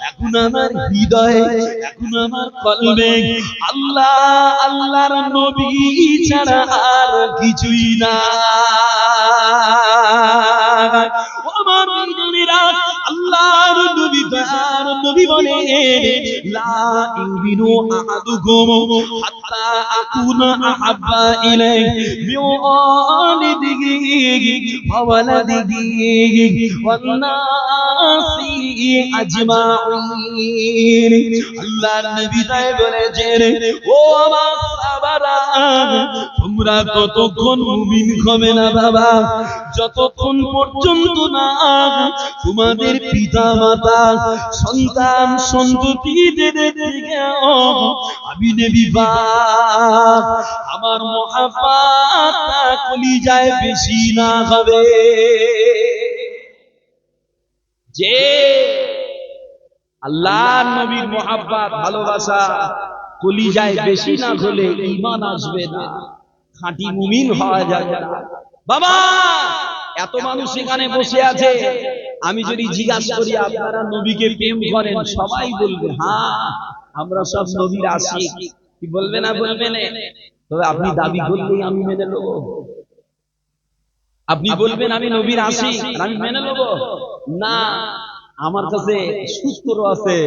এখন আমার হৃদয়ে, এখন আমার কলবে আল্লাহ আল্লাহর নবী ছাড়া আর কিছুই না। আমার বিজনেরা, আল্লাহর নবী তার নবী বলে, লা ইউমিনু আহাদুকুম হাত্তা আকুনা আহাব্বা ইলাইহি মিন ওয়ালিদিহি ওয়া ওয়ালাদিহি ওয়ান নাসি আজমাইন। আল্লাহর নবী তাই বলেছেন, ও আমার সাহাবারা, তোমরা ততক্ষণ মুমিন হবে না বাবা যতক্ষণ পর্যন্ত না তোমাদের পিতা মাতা সন্তান সন্ততিদের থেকে আমি নবী পাক আমার মহব্বত কলিজায় বেশি না হবে। যে আল্লাহর নবীর মহব্বত ভালোবাসা কলিজায় বেশি না হলে ঈমান আসবে না, খাঁটি মুমিন হওয়া যাবে না বাবা। এত মানুষ এখানে বসে আছে, আমি যদি জিজ্ঞাসা করি আপনারা নবীকে প্রেম করেন, সবাই বলবে হ্যাঁ আমরা সব নবীর আশিক। কি বলবে না বলবে না? তবে আপনি দাবি করলেই আমি মেনে নেব? আপনি বলবেন আমি নবীর আশিক আর আমি মেনে নেব না? আমার কাছে সূত্র আছে,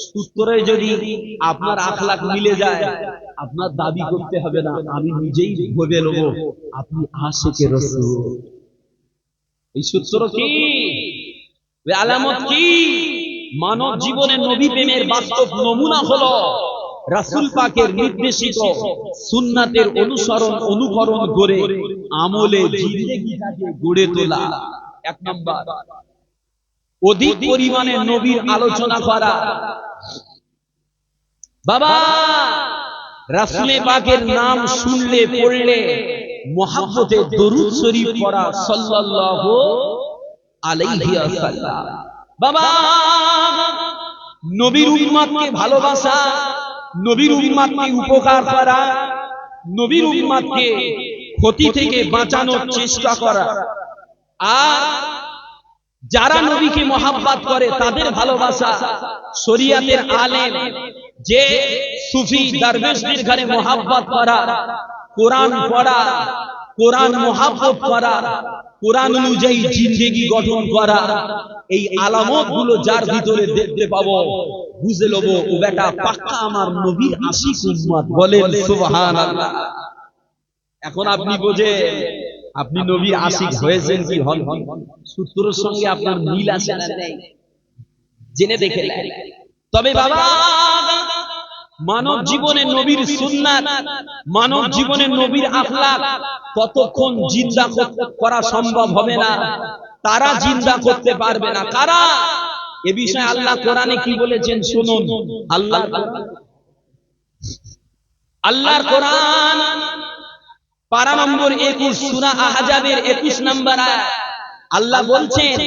সূত্রে যদি আপনার আখলাক মিলে যায় আপনার দাবি করতে হবে না, আমি নিজেই ভেবে নেব আপনি আশিকে রাসূল। এই সূত্র কি, আলামত কি? মানব জীবনে নবী প্রেমের বাস্তব নমুনা হলো রাসূল পাকের নির্দেশিত সুন্নাতের অনুকরণ করে আমলে জিন্দেগিটাকে গড়ে তোলা। এক নাম্বার, অধিক পরিমাণে নবীর আলোচনা করা। বাবা রাসূল পাকের নাম শুনলে পড়লে মুহাব্বতে দরুদ শরীফ পড়া সাল্লাল্লাহু আলাইহি ওয়াসাল্লাম। বাবা নবীর উম্মতকে ভালোবাসা, নবীর উম্মতকে উপকার করা, নবীর উম্মতকে ক্ষতি থেকে বাঁচানোর চেষ্টা করা, আর যারা নবীকে মহব্বত করে তাদের ভালোবাসা। শরীয়তের আলেম যে সুফি দরবেশদের ঘরে মহব্বত করা, কোরআন পড়া, কোরআন মুহাব্বত করা, কোরআন অনুযায়ী জিন্দেগি গঠন করা, এই আলামত গুলো যার ভিতরে দেখতে পাবো, বুঝে লব ও বেটা পাক্কা আমার নবীর আশিক উম্মত। বলেন সুবহানাল্লাহ। এখন আপনি বোঝেন আপনি নবীর আশিক হয়েছেন কি হন? সূত্রের সঙ্গে আপনার মিল আছে না নেই জেনে দেখে নেন। তবে বাবা, মানব জীবনে নবীর সুন্নাত, মানব জীবনে নবীর আখলাক ততক্ষণ জিন্দা করা সম্ভব হবে না, তারা জিন্দা করতে পারবে না। কারা? এ বিষয়ে আল্লাহ কোরআনে কি বলেছেন শুনুন। আল্লাহর কোরআন পারা নম্বর 21 সূরা আহজাবের 21 নম্বর আয়াত আল্লাহ বলছেন,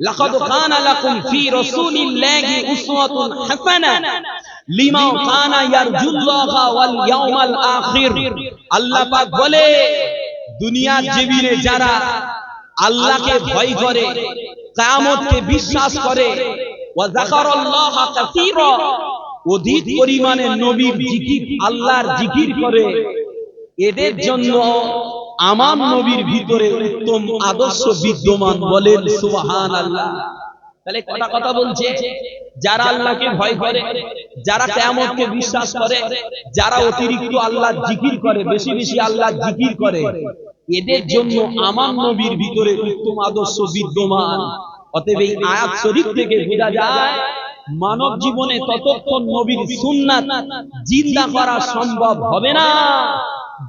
লাকাদ কানা লাকুম ফি রাসূলিল্লাহি উসওয়াতুন হাসানাহ লিমান কানা ইয়ারজুল্লাহা ওয়াল ইয়াউমাল আখির। আল্লাহ পাক বলে, দুনিয়ার জমিনে যারা আল্লাহকে ভয় করে, কিয়ামতকে বিশ্বাস করে, ওয়া যাকারাল্লাহা কাসীরা, অধিক পরিমাণে নবীর জিকির, আল্লাহর জিকির করে, এদের জন্য আমার নবীর ভিতরে উত্তম আদর্শ বিদ্যমান। বলেন সুবহানাল্লাহ। তাহলে কটা কথা বলছে, যারা আল্লাহকে ভয় করে, যারা কিয়ামতকে বিশ্বাস করে, যারা অতিরিক্ত আল্লাহর জিকির করে, বেশি বেশি আল্লাহর জিকির করে, এদের জন্য আমার নবীর ভিতরে উত্তম আদর্শ বিদ্যমান। অতএব এই আয়াত শরীফ থেকে বোঝা যায় মানব জীবনে ততক্ষণ নবীর সুন্নাত জিন্দা করা সম্ভব হবে না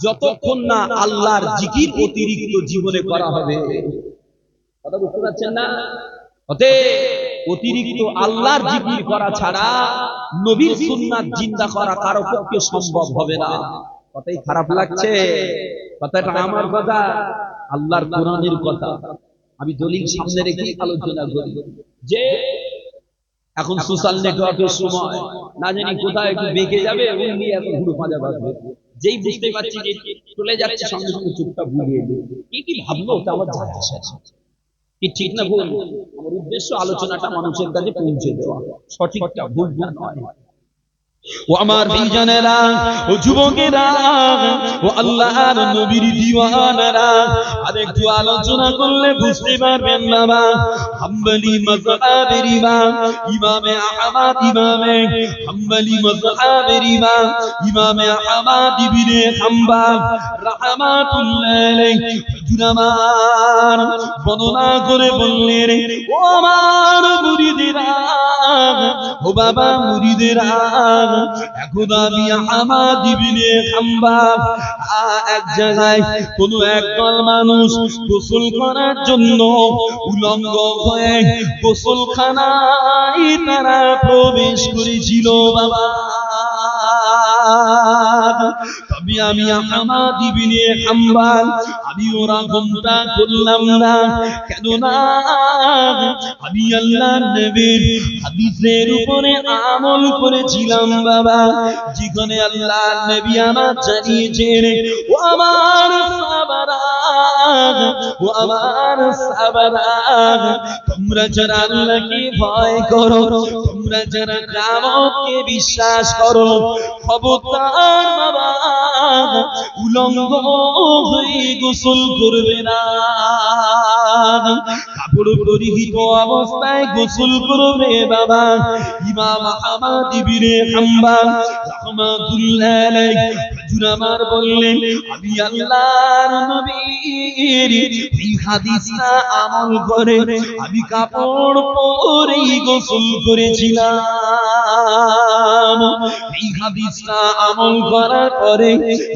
যতক্ষণ না আল্লাহর জিকির অতিরিক্ত জীবনে করা হবে। কথা বুঝতে পারছেন না? অতএব অতিরিক্ত আল্লাহর জিকির করা ছাড়া নবীর সুন্নাত জিন্দা করা কারো পক্ষে সম্ভব হবে না। কথাই খারাপ লাগছে? কথাটা আমার কথা, আল্লাহর কোরআনের কথা। আমি দলিল সামনে রেখে আলোচনা করি যে এখন সোশ্যাল নেটওয়ার্কের সময়, না জানি কোথায় একটু বেঁকে যাবে, ওই নিয়ে এখন ঘুরে পাজা বাঁধবে। যেই বুঝতে পারছি যে চলে যাচ্ছে, সঙ্গে সঙ্গে চুপটা ভুলিয়ে দিই। কি ভাবলো ওটা আমার জানা আছে কি ঠিক না ভুল? আমার উদ্দেশ্য আলোচনাটা মানুষের কাছে পৌঁছে দেওয়া, সঠিকটা ভুল না নয়। ও আমার ভাইজানেরা, ও যুবকেরা, ও আল্লাহর নবীর দিওয়ানারা, আরেকটু আলোচনা করলে বুঝতে পারবেন বাবা। হাম্বলি মাযহাবের ইমাম ইমামে আহমদ, ইমামে হাম্বলি মাযহাবের ইমাম ইমামে আহমদ ইবনে হাম্বল রাহমাতুল্লাহ আলাইহি হুজুর আমার বর্ণনা করে বললেন, ও আমার মুরিদেরা, ও বাবা মুরিদেরা, এখন আমি আহমদ ইবনে হাম্বল এক জায়গায় কোন একদল মানুষ গোসল করার জন্য উলঙ্গ হয়ে গোসলখানায় তারা প্রবেশ করেছিল বাবা। তবে আমি আহমদ ইবনে হাম্বল আমি ওরা ঘুমটা করলাম না, কেননা আমি আল্লাহর নবীর হাদিসের উপরে আমল করেছিলাম বাবা। যেখানে আল্লাহর নবী আমার জানিয়েছেন, ও আমার সাহাবারা, ও আমার সাহাবারা, তোমরা যারা আল্লাহকে ভয় করো, তোমরা যারা কিয়ামতকে বিশ্বাস করো, খবরদার বাবা উলঙ্গ হয়ে গোসল করবে না, কাপড় পরিহিত অবস্থায় গোসল করবে বাবা। ইমাম আহমদ ইবনে হাম্বল রাহমাতুল্লাহ আলাইহি হুজুর আমার বললেন, আমি আল্লাহর নবীর এই হাদিসটা আমল করে আমি কাপড় পরেই গোসল করেছিলাম। এই হাদিসটা আমল করার পরে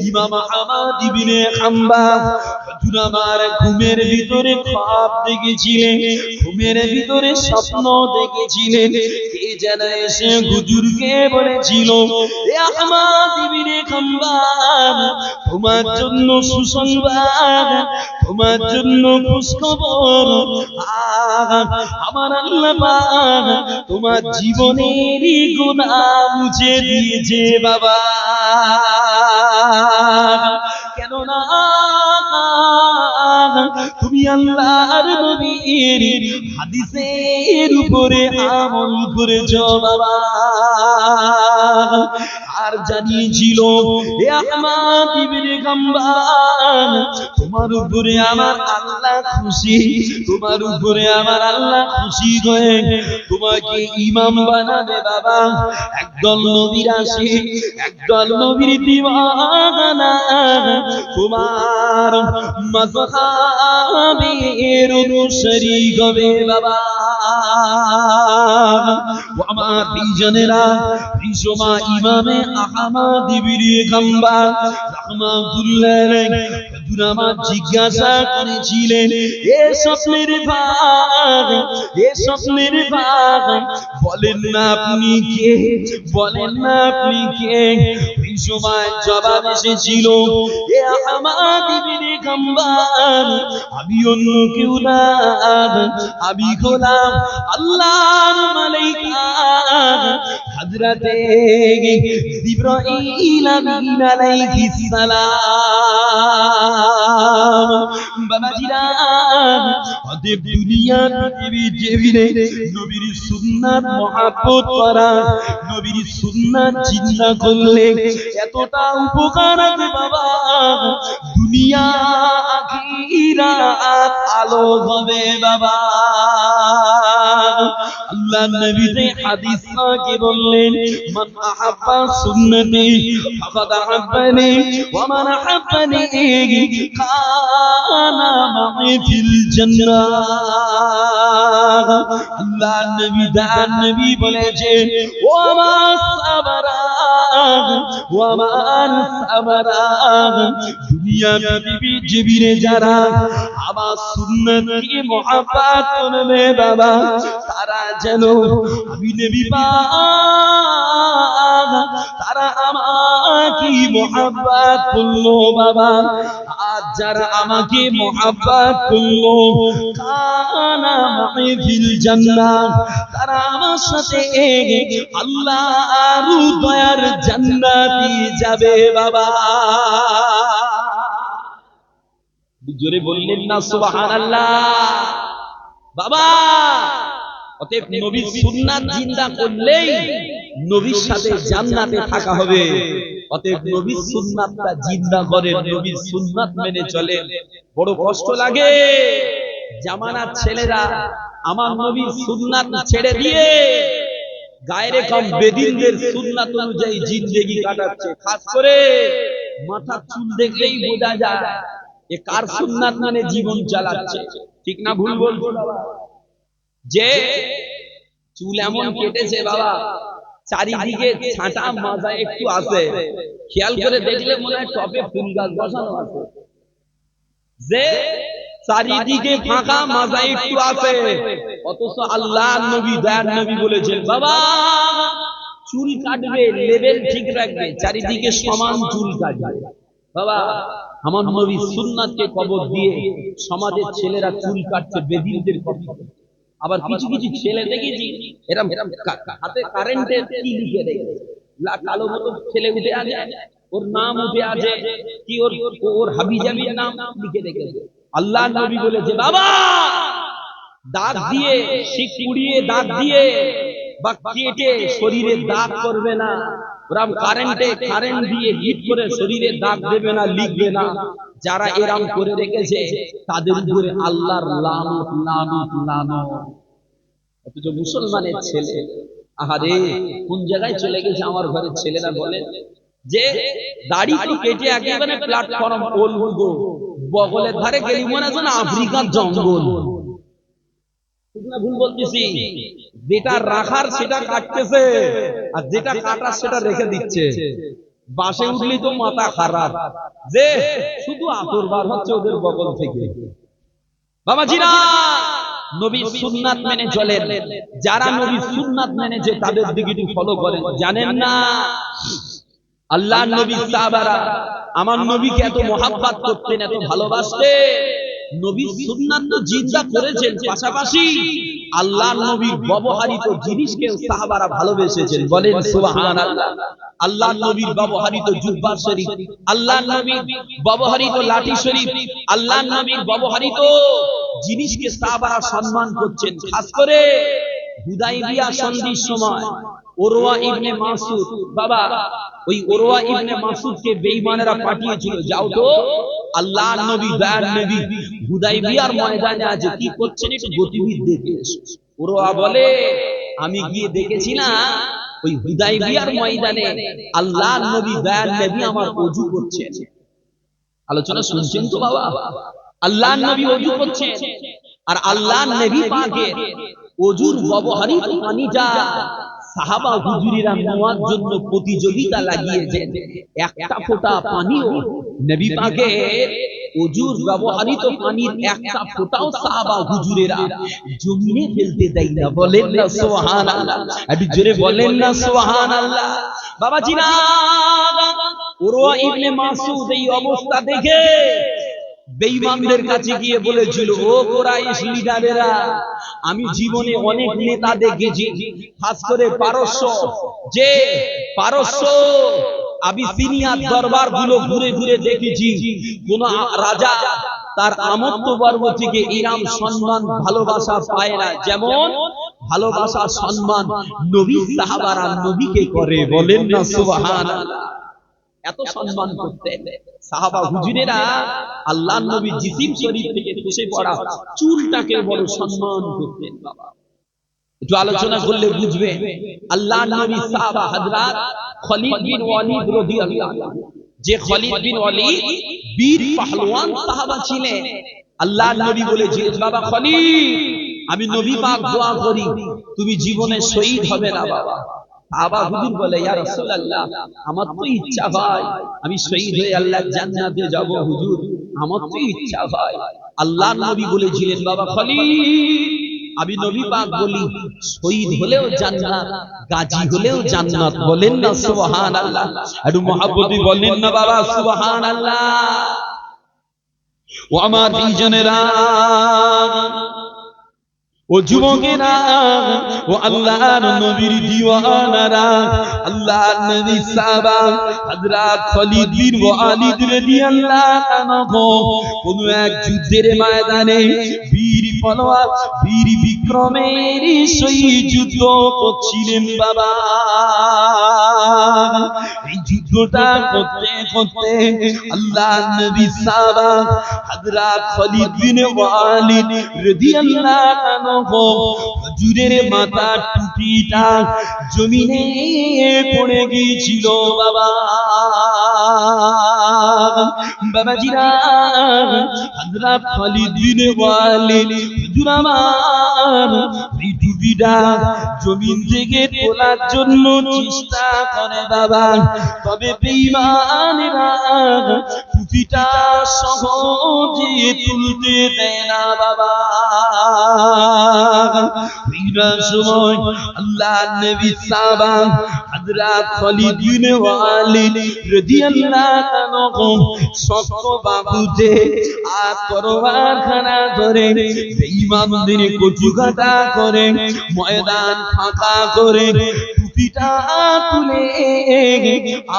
ইমাম আহমদ ইবনে হাম্বল হুজুর আমার ঘুমের ভিতরে খ্বাব দেখেছিলেন, ঘুমের ভিতরে স্বপ্ন দেখেছিলেন। কে যেন এসে হুজুরকে বলেছিল, এ আহমদ ইবনে হাম্বল, তোমার জন্য সুসংবাদ, তোমার জন্য খুশখবর, আমার আল্লাহ পাক তোমার জীবনেরই গুনাহ মুছে দিয়েছে বাবা। কেননা তুমি আল্লাহর নবীর হাদিসের উপরে আমল করেছো বাবা। আর জানিয়েছিল হে আহমদ ইবনে হাম্বল তোমার উপরে আমার আল্লাহ খুশি, তোমার উপরে আমার আল্লাহ খুশি হয়ে তোমাকে ইমাম বানাবে বাবা। একদল নবীর আশিক, একদল নবীর দিওয়ানা তোমার মাযহাবের অনুসারী হবে বাবা। ও আমার বিজনেরা, এই সময় ইমামে আহমদ ইবনে হাম্বল রাহমাতুল্লাহ আলাইহি হুজুর আমার জিজ্ঞাসা করেছিলেন এ স্বপ্নের ভাগ, এ স্বপ্নের ভাগ বলেন না আপনি কে, বলেন না আপনি কে। এই সময় জবাব এসেছিল এ আহমদ ইবনে হাম্বল আমি অন্য কেউ না, আমি গোলাম আল্লাহর মালাইকা হযরতে জিবরাইল আমিন আলাইহিস সালাম। বাবাজিরা অতএব দুনিয়া পৃথিবী জমিনে নবীর সুন্নাত মহব্বত করা, নবীর সুন্নাত চিন্তা করলে এতটা উপকার আছে বাবা, দুনিয়া আখিরাত আলো হবে বাবা। আল্লাহ নবী তে হাদিস পাকে বললেন মান আহাব্বা সুন্নতি ফাকাদ আহাব্বানি ওয়া মান আহাব্বানি কানা মা'i ফিল জান্নাহ। আল্লাহ নবী দান নবী বলেছেন ও আমার সাহাবারা, ও আমার সাহাবারা দুনিয়া পৃথিবী জমিনে যারা আমার সুন্নতকে মহব্বত করবে বাবা তারা যেন আমি নবী পাক তারা আমাকে মহব্বত করলো বাবা। আজ যারা আমাকে মহব্বত করলো কানা মা'i ফিল জান্নাহ তারা আমার সাথে আল্লাহর দয়ার জান্নাতে যাবে বাবা। জোরে বললেন না সুবহানাল্লাহ বাবা। অতএব নবীর সুন্নাত জিন্দা করলেই নবীর সাথে জান্নাতে থাকা হবে। অতএব নবীর সুন্নাতটা জিন্দা করেন, নবীর সুন্নাত মেনে চলেন। বড় কষ্ট লাগে জামানার ছেলেরা আমার নবীর সুন্নাত ছেড়ে দিয়ে গায়রে কম বেদিনদের সুন্নাত অনুযায়ী জিন্দেগি কাটাচ্ছে। খাস করে মাথার চুল দেখলেই বোঝা যায় এ কার সুন্নাত মানে জীবন চালাচ্ছে। ঠিক না ভুল বলবো বাবা? যে চুল এমন কেটেছে বাবা চারিদিকে ছাঁটা মাজা একটু আছে, খেয়াল করে দেখলে মনে হয় টবে ফুল গাছ বসানো আছে। যে চারিদিকে ফাঁকা মাজা একটু আছে, অথচ আল্লাহ নবী দয়ার নবী বলেছেন বাবা চুল কাটবে লেভেল ঠিক রাখবে, চারিদিকে সমান চুল কাটবে বাবা। আমার নবী সুন্নাতকে কবর দিয়ে সমাজের ছেলেরা চুল কাটছে বেদিনদের কপি। আবার কিছু কিছু ছেলে দেখেছি এরকম হাতে কারেন্টে কি লিখে রেখেছে, কালো মতো ছেলে উঠে আছে, ওর নাম উঠে আছে কি ওর হাবিজাবির নাম লিখে রেখেছে। আল্লাহ নবী বলেছে বাবা দাগ দিয়ে শিক পুড়িয়ে দাগ দিয়ে বা কেটে শরীরে দাগ করবে না, ওরা কারেন্ট দিয়ে হিট করে শরীরে দাগ দেবে না, লিখবে না। যারা এরকম করে রেখেছে তাদের উপরে আল্লাহর লানত লানত লানত। অথচ মুসলমানের ছেলে আহারে কোন জায়গায় চলে গেছে আমার ঘরের ছেলেরা বলে যে দাড়ি তো কেটে একেবারে প্ল্যাটফর্ম ওলবো বগলের ধারে গেলি মনে হয় আফ্রিকার জঙ্গল। ভুল বলতেছি? যেটা রাখার সেটা কাটতেছে আর যেটা কাটার সেটা রেখে দিচ্ছে। বাসে উঠলেই তো মাথা খারাপ যে শুধু আতর বার হচ্ছে ওদের বগল থেকে। বাবাজিরা নবীর সুন্নাত মেনে চলেন, যারা নবীর সুন্নাত মেনেছে তাদের দিকে একটু ফলো করেন। জানেন না আল্লাহর নবী সাহাবারা আমার নবীকে এত মহব্বত করতেন, এত ভালোবাসতেন। নবীর সুন্নাত তো জিন্দা করেছেন, পাশাপাশি আল্লাহর নবীর ব্যবহৃত জিনিসকে সাহাবারা ভালোবেসেছেন। বলেন সুবহানাল্লাহ। আল্লাহর নবীর ব্যবহৃত জুব্বা শরীফ, আল্লাহর নবীর ব্যবহৃত লাঠি শরীফ, আল্লাহর নবীর ব্যবহৃত জিনিসকে সাহাবারা সম্মান করছেন। খাস করে হুদাইবিয়া সন্ধির সময় উরওয়া ইবনে মাসউদ, বাবা ওই উরওয়া ইবনে মাসউদকে বেঈমানেরা পাঠিয়েছিল, যাও তো আল্লাহর নবী দয়ার নবী হুদাইবিয়ার ময়দানে আছে, কি করছেন একটু গতিবিধি দেখে এসো। উরওয়া বলে, আমি গিয়ে দেখেছি না ওই হুদাইবিয়ার ময়দানে আল্লাহর নবী দয়ার নবী আমার ওযু করছেন। আলোচনা শুনছেন তো বাবা? আল্লাহর নবী ওযু করছেন, আর আল্লাহর নবী পাকের ওযুর ব্যবহারিক পানিটা সাহাবা হুজুরিরা নেওয়ার জন্য প্রতিযোগিতা লাগিয়েছেন। একটা ফোঁটা পানিও নবী পাকের ওযুর ব্যবহৃত পানির একটা ফোঁটাও সাহাবা হুজুরেরা জমিনে ফেলতে দেয় না। বলেন না সুবহানাল্লাহ, একটু জোরে বলেন না সুবহানাল্লাহ। বাবাজিরা, উরওয়া ইবনে মাসউদ এই অবস্থা দেখে বেঈমানদের কাছে গিয়ে বলেছিল, ও কুরাইশ লিডারেরা, আমি জীবনে অনেক নেতা দেখেছি, খাস করে পারস্য, যে পারস্য আবিসিনিয়ার দরবারগুলো ঘুরে ঘুরে দেখেছি, কোন রাজা তার আমত্তবর্গ থেকে ইরাম সম্মান ভালোবাসা পায় না, যেমন ভালোবাসা সম্মান নবী সাহাবারা নবীকে করে। বলেন না সুবহানাল্লাহ। এত সম্মান করতেন সাহাবা হুজুরেরা, আল্লাহর নবী জিসিম শরীফ থেকে খসে পড়া চুলটাকে বড় সম্মান করতেন। বাবা একটু আলোচনা করলে বুঝবে। আল্লাহর নবী সাহাবা হযরত খালিদ বিন ওয়ালিদ রাদিয়াল্লাহু আনহু, যে খালিদ বিন ওয়ালিদ বীর পাহলওয়ান সাহাবা ছিলেন, আল্লাহর নবী বলেছিলেন, বাবা খালিদ, আমি নবী পাক দোয়া করি তুমি জীবনে শহীদ হবে না। বাবা সাহাবা হুজুর বলে, ইয়া রাসূলুল্লাহ, আমার তো ইচ্ছা হয় আমি শহীদ হয়ে আল্লাহর জান্নাতে যাব হুজুর, আমার তো ইচ্ছা হয়। আল্লাহর নবী বলেছিলেন, বাবা খালিদ, আমি নবী পাক বলি, শহীদ হলেও জান্নাত, গাজী হলেও জান্নাত। বলেন না সুবহানাল্লাহ, একটু মহব্বতে বলেন না বাবা সুবহানাল্লাহ। ও আমার প্রিয়জনেরা, ও যুবকেরা, ও আল্লাহর নবীর দিওয়ানারা, আল্লাহর নবী সাহাবা হযরত খালিদ বিন ওয়ালিদ রাদিয়াল্লাহু আনহু কোন এক যুদ্ধের ময়দানে বীর পালোয়ান বীর বিক্রমের সহিত যুদ্ধ করছিলেন। বাবা এই যুদ্ধটা করতে করতে আল্লাহর নবী সাহাবা হযরত খালিদ বিন ওয়ালিদ রাদিয়াল্লাহু আনহু হুজুরের মাথার টুপিটা জমিনে পড়ে গিয়েছিল। বাবা বাবাজিরা, হযরত খালিদ বিন ওয়ালিদ হুজুর আমার এই টুপিটা জমিন থেকে তোলার জন্য চেষ্টা করে। বাবা তবে বেঈমানেরা টুপিটা সহজে তুলতে দেয় না। বাবা সময় আল্লাহর নবী সাহাবা হযরত খালিদ বিন ওয়ালিদ রাদিয়াল্লাহু আনহু শক্ত বাহুতে আর তরবারখানা ধরে বেঈমানদের কচুকাটা করে ময়দান ফাঁকা করে টুপিটা তুলে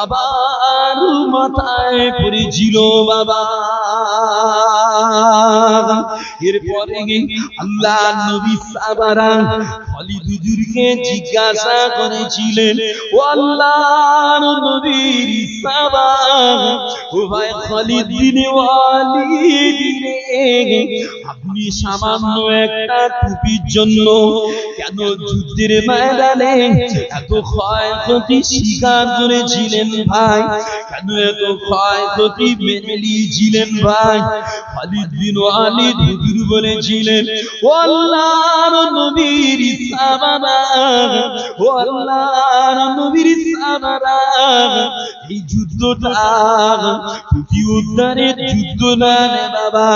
আবার মাথায় পড়েছিল। বাবা এরপরে আল্লাহর নবী সাহাবারা খালিদ হুজুরকে জিজ্ঞাসা করেছিলেন, ও আল্লাহর নবীর সাহাবা, ও ভাই খালিদ বিন ওয়ালিদ রে, আপনি সামান্য একটা টুপির জন্য কেন যুদ্ধের ময়দানে এত ক্ষয়ক্ষতি স্বীকার করেছিলেন ভাই? কেন এত ক্ষয়ক্ষতি মেনে নিয়েছিলেন ভাই? খালিদ বিন ওয়ালিদ হুজুর বলেছিলেন, ও আল্লাহর নবীর সাহাবারা, ও আল্লাহর নবীর সাহাবারা, এই যুদ্ধটা টুপি উদ্ধারের যুদ্ধ না রে বাবা,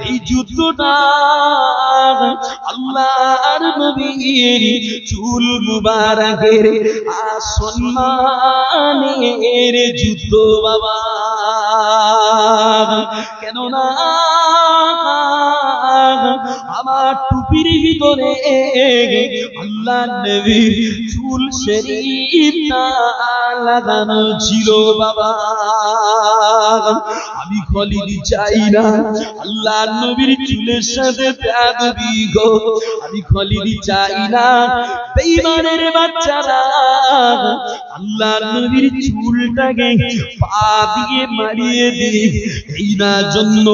এই যুদ্ধটা আল্লাহর নবীর চুল মুবারকের সম্মানের যুদ্ধ। বাবা কেননা আমার টুপির ভিতরে আল্লাহর নবীর চুল শরীফ লাগানো ছিল বাবা। আমি খালিদ চাই না আল্লাহর নবীর চুলের সাথে বেয়াদবি গো। আমি খালিদ চাই না বেঈমানের বাচ্চারা আল্লাহর নবীর চুলটাকে পা দিয়ে মারিয়ে দিয়ে এই না জন্য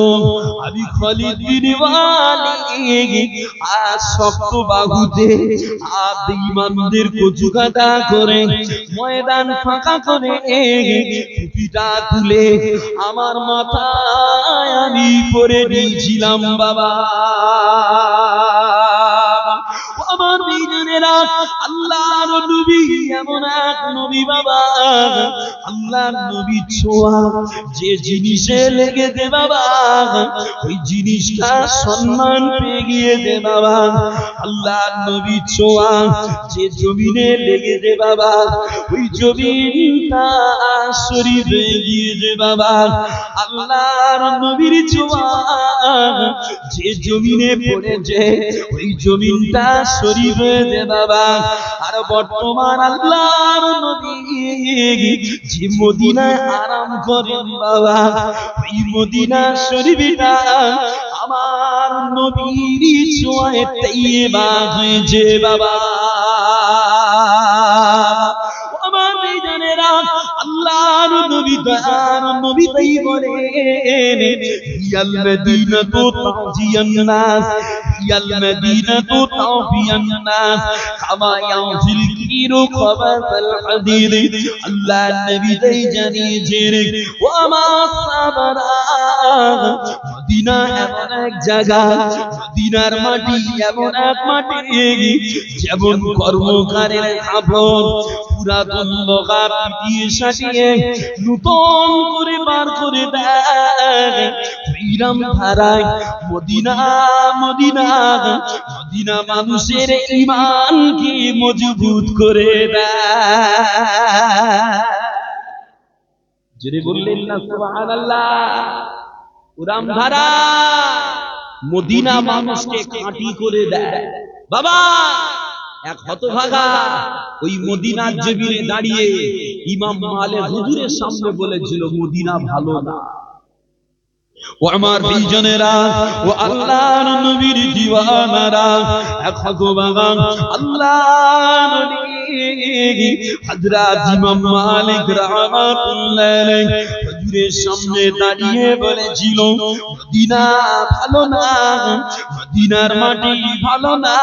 আমি খালিদ বিন ওয়ালিদ আর শক্ত বাহুতে বেঈমানদের কচুকাটা করে ময়দান ফাঁকা করে টুপিটা তুলে আমার মাথায় আমি পরে নিয়েছিলাম বাবা। আমার বিজনেরা আল্লাহর নবী এমন এক নবী বাবা, আল্লাহর নবী ছোঁয়া যে জিনিসে লেগে দে বাবা ওই জিনিসটা সম্মান পেয়ে গিয়ে দে বাবা। আল্লাহর নবী ছোঁয়া যে জমিনে লেগে দে বাবা ওই জমিনটা শরীফ হয়ে গিয়ে দে বাবা। আল্লাহর নবীর ছোঁয়া যে জমিনে পড়েছে ওই জমিনটা শরীফ হয়ে দে বাবা। আর বর্তমান আল্লাহর নবী যে মদিনায় আরাম করেন বাবা ওই মদিনা শরীফটা আমার নবীর ছোঁয়ায় তাইয়্যিবা হয়েছে বাবা। আমার জানেরা আল্লাহর নবী দয়ার নবী তাই বলেন ইয়াল মদিনাতু তাজিয়ান নাস ইয়াল মদিনাতু তাফিয়ান নাস কামা ইয়াফিল কিরু খাবাতাল হাদিদ। আল্লাহর নবী তাই জানিয়েছেন ও আমার সাহাবারা মদিনা এমন এক জায়গা, মদিনার মাটি এমন এক মাটি যেমন কর্মকারের কাপড় পুরাতন লোহা পিটিয়ে সাটিয়ে নতুন করে বার করে দেয় বিরাম ধারায় মদিনা মদিনা মদিনা মানুষের ঈমানকে মজবুত করে দেয়। যদি বললেন না সুবহানাল্লাহ। উরাম ধারা মদিনা মানুষকে খাঁটি করে দেয় বাবা। এক হতভাগা ওই মদিনার জমিনে দাঁড়িয়ে ইমাম মালিক হুজুরের সামনে বলেছিল মদিনা ভালো না। ও আমার বিজনেরা ও আল্লাহর নবীর দিওয়ানারা এক হতভাগা আল্লাহর নবী হযরত ইমাম মালিক রাহমাতুল্লাহ আলাইহি হুজুরের সামনে দাঁড়িয়ে বলেছিল মদিনা ভালো না, মদিনার মাটি ভালো না।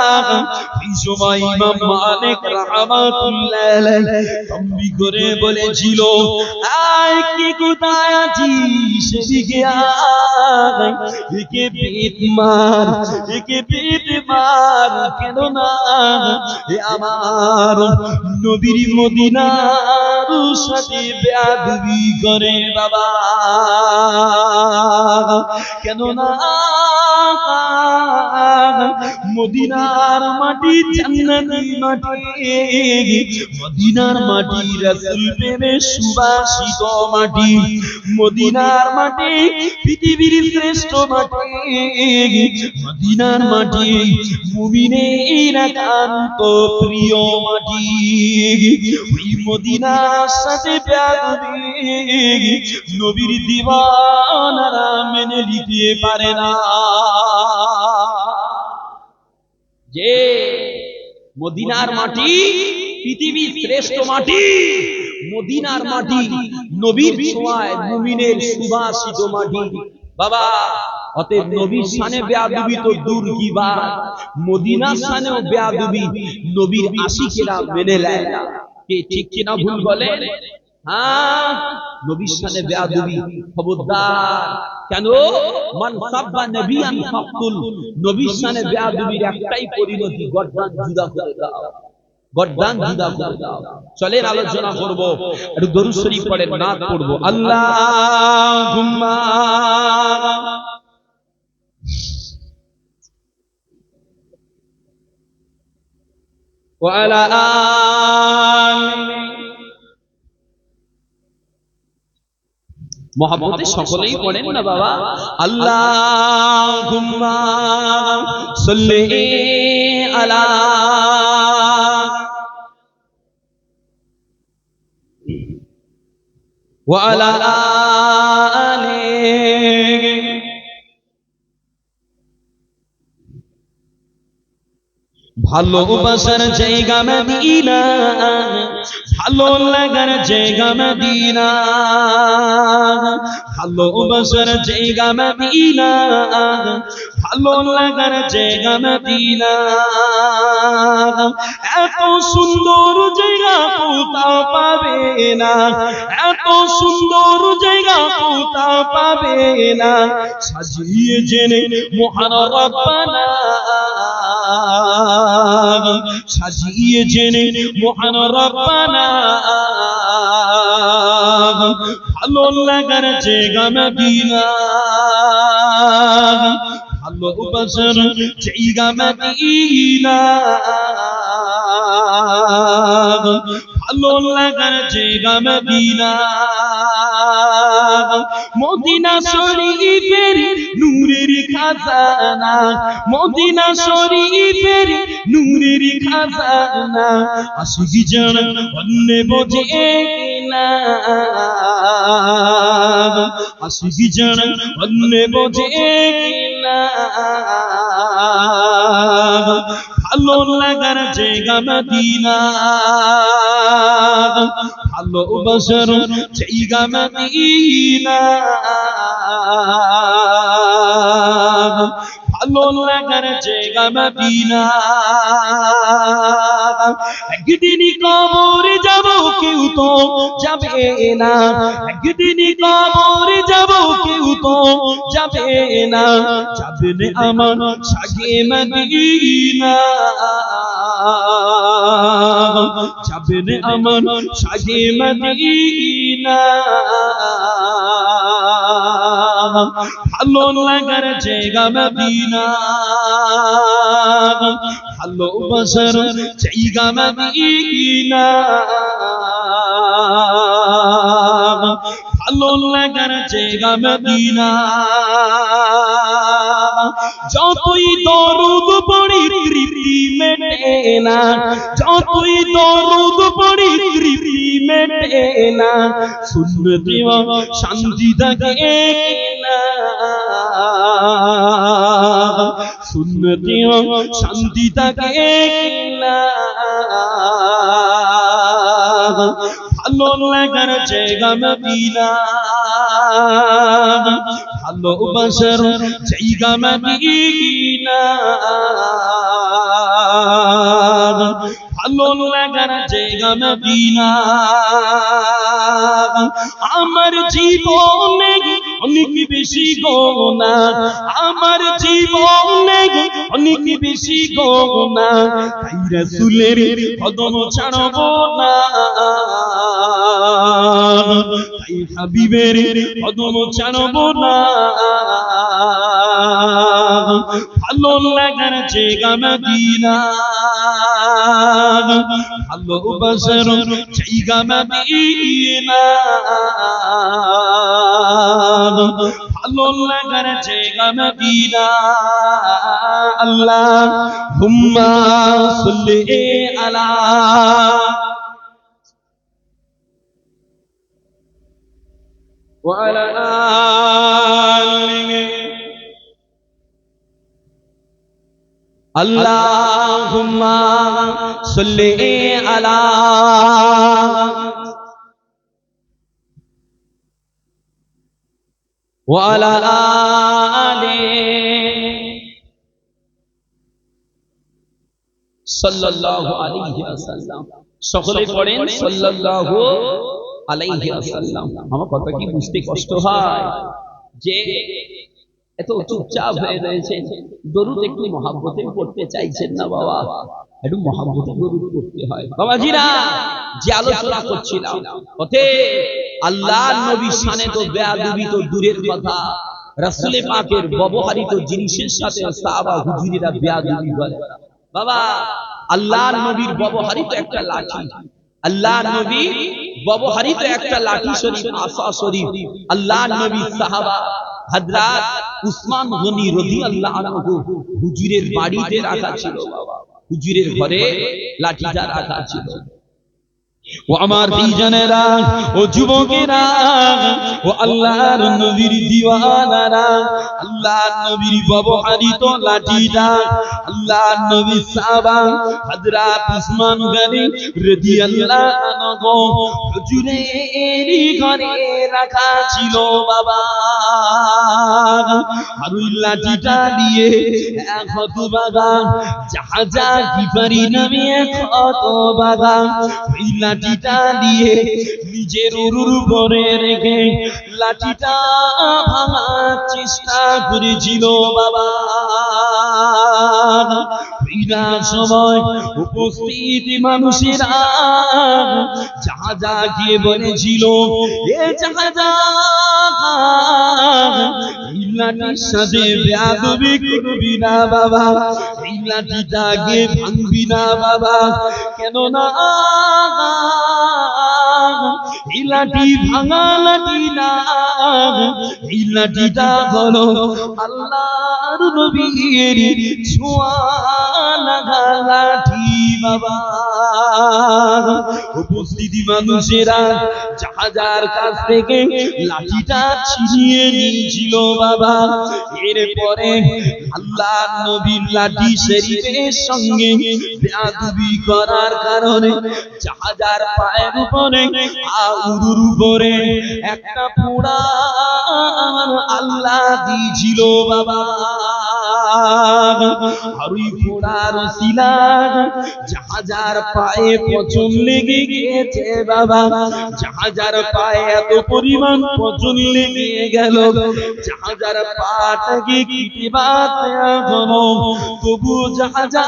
এই সময় ইমাম মালিক রাহমাতুল্লাহ আলাইহি তম্বি করে বলেছিল আয় কি কোথায় আছিস সেদিকে আয়, একে পেট মার একে পেট মার কেন না এ আমার নবীর মদিনার সাথে বেয়াদবি করে বাবা। কেন না মদিনার মাটি জান্নাতি মাটি, মদিনার মাটি রাসূল প্রেমে সুবাসিত মাটি, মদিনার মাটি পৃথিবীর শ্রেষ্ঠ মাটি, মদিনার মাটি মুমিনের একান্ত প্রিয় মাটি। ওই মদিনার সাথে বেয়াদবি নবীর দিওয়ানারা মেনে নিতে পারে না। যে মদিনার মাটি পৃথিবীর শ্রেষ্ঠ মাটি, মদিনার মাটি নবীর ছোঁয়ায় মুমিনের সুবাসিত মাটি বাবা। অতএব নবীর শানে বেয়াদবি তো দূর কি বাত, মদিনার শানেও বেয়াদবি নবীর আশিকেরা মেনে নেয় না। কে ঠিক কিনা ভুল বলে? হ্যাঁ, নবীর শানে বেয়াদবি খবরদার। কেন? মান সাব্বা নবিয়ান ফাকতুল। নবীর শানে বেয়াদবির একটাই পরিণতি, গর্দান জুদা করে দাও, গর্দান জুদা করে দাও। চলেন আলোচনা করব, একটু দরুদ শরীফ পড়েন, নাত পড়ব। আল্লাহুম্মা ওয়া আলা আলি মহব্বতে সকলেই পড়েন না বাবা। আল্লাহুম্মা সাল্লি আলা وعلى آله ভালোবাসার জায়গা মদিনা, ভালো লাগার জায়গা মদিনা, ভালোবাসার জায়গা মদিনা, ভালো লাগার জায়গা মদিনা। এত সুন্দর জায়গা কোথাও পাবে না, এত সুন্দর জায়গা কোথাও পাবে না, সাজিয়ে জেনে মহান রব্বানা, সাজিয়ে জেনে মহান রব্বানা, ভালো লাগার জায়গা মদিনা, ভালোবাসার জায়গা মদিনা, ভালো লাগার জায়গা মদিনা। মদিনা শরীফের নূরের খাজানা, মদিনা শরীফের নূরের খাজানা, আশিকি জন অন্য বোঝে না, আশিকি জন অন্য বোঝে না, ভালো লাগার জায়গা মদিনা, ভালোবাসার জায়গা মদিনা, ভালো লাগার জায়গা মদিনা। একদিন কবরে যাব কেউ তো যাবে না, একদিন কবরে যাব কেউ তো যাবে না, যাবে না আমার সাগে মদিনা, যাবে না আমার সাগে মদিনা, ভালো লাগার জায়গা মদিনা, ভালোবাসার জায়গা মদিনা, ভালো লাগার জায়গা মদিনা। যতই দরুদ পড়ি তৃপ্তি মেটে না, যতই দরুদ পড়ি তৃপ্তি মেটে না, সুন্নতে শান্তি থাকে না, সুন্নতে শান্তি থাকে না, ভালো লাগার জায়গা মদিনা, ভালোবাসার জায়গা মদিনা, ভালো লাগার জায়গা মদিনা। আমার জীবনে অনেক বেশি গোনা, আমার জীবনে অনেক বেশি গোনা, তাই রাসূলের কদম ছাড়ব না, তাই হাবিবের কদম ছাড়ব না, ভালো লাগার জায়গা মদিনা, ভালোবাসার জায়গা মদিনা, ভালো লাগার জায়গা মদিনা। আল্লাহুম্মা সাল্লি আলা ওয়া আলা আলিহি, আল্লাহুম্মা সাল্লি আলা ওয়া আলা আলিহি সাল্লাল্লাহু আলাইহি ওয়াসাল্লাম। সকলে পড়েন সাল্লাল্লাহু আলাইহি ওয়াসাল্লাম। আমার কথা কি বুঝতে কষ্ট হয় যে এত চুপচাপ হয়ে রয়েছেন? দরুদ একটু মহব্বতে পড়তে চাইছেন না বাবা? একটু মহব্বতে দরুদ পড়তে হয় বাবাজিরা। যে আলোচনা করছিলাম ওতে আল্লাহর নবীর শানে তো বেয়াদবি তো দূরের কথা, রাসূল পাকের ব্যবহৃত জিনিসের সাথে সাহাবা হুজুরেরা বেয়াদবি করে। বাবা আল্লাহর নবীর ব্যবহৃত একটা লাঠি, আল্লাহর নবী ব্যবহৃত একটা লাঠি শরীফ, আসা শরীফ, আল্লাহর নবী সাহাবা হযরত উসমান গনি রাদিয়াল্লাহু আনহু হুজুরের বাড়িতে রাখা ছিল। বাবা হুজুরের ঘরে লাঠিটা রাখা ছিল। ও আমার ভাইজানেরা, ও যুবকেরা, ও আল্লাহর নবীর দিওয়ানারা, আল্লাহর নবীর ব্যবহৃত লাঠিটা আল্লাহর নবীর সাহাবা হযরত উসমান গনি রাদিয়াল্লাহু আনহু হুজুরের ঘরে রাখা ছিল বাবা। আর ওই লাঠিটা দিয়ে এক হতভাগা জাহাজা গিফারি নামে এক হতভাগা ওই লাঠিটা দিয়ে নিজের উরুর উপরে রেখে লাঠিটা ভাঙার চেষ্টা করেছিল বাবা। সময় উপস্থিত মানুষেরা জাহাজাকে বলেছিল, এ জাহাজা এই লাঠির সাথে বেয়াদবি করবি না বাবা, এই লাঠিটাকে ভাঙবি না বাবা, কেননা এই লাঠি ভাঙা লাঠি না, এই লাঠিটা হলো আল্লাহর নবীর ছোঁয়া লাগা লাঠি বাবা। উপস্থিতি মানুষেরা জাহাজার কাছ থেকে লাঠিটা ছিনিয়ে নিয়েছিল বাবা। এরপরে আল্লাহর নবীর লাঠি শরীফের সঙ্গে বেয়াদবি করার কারণে জাহাজার পায়ের উপরে আউরুর উপরে একটা পোড়া আল্লাহ দিয়েছিল বাবা। আর ওই পোড়ার শিলা জাহাজার পায়ে পচন লেগে গিয়েছে বাবা। জাহাজার পায়ে এত পরিমাণ পচন লেগে গেল, জাহাজার পাটাকে কেটে বাদ দেয়া হলো, তবু জাহাজা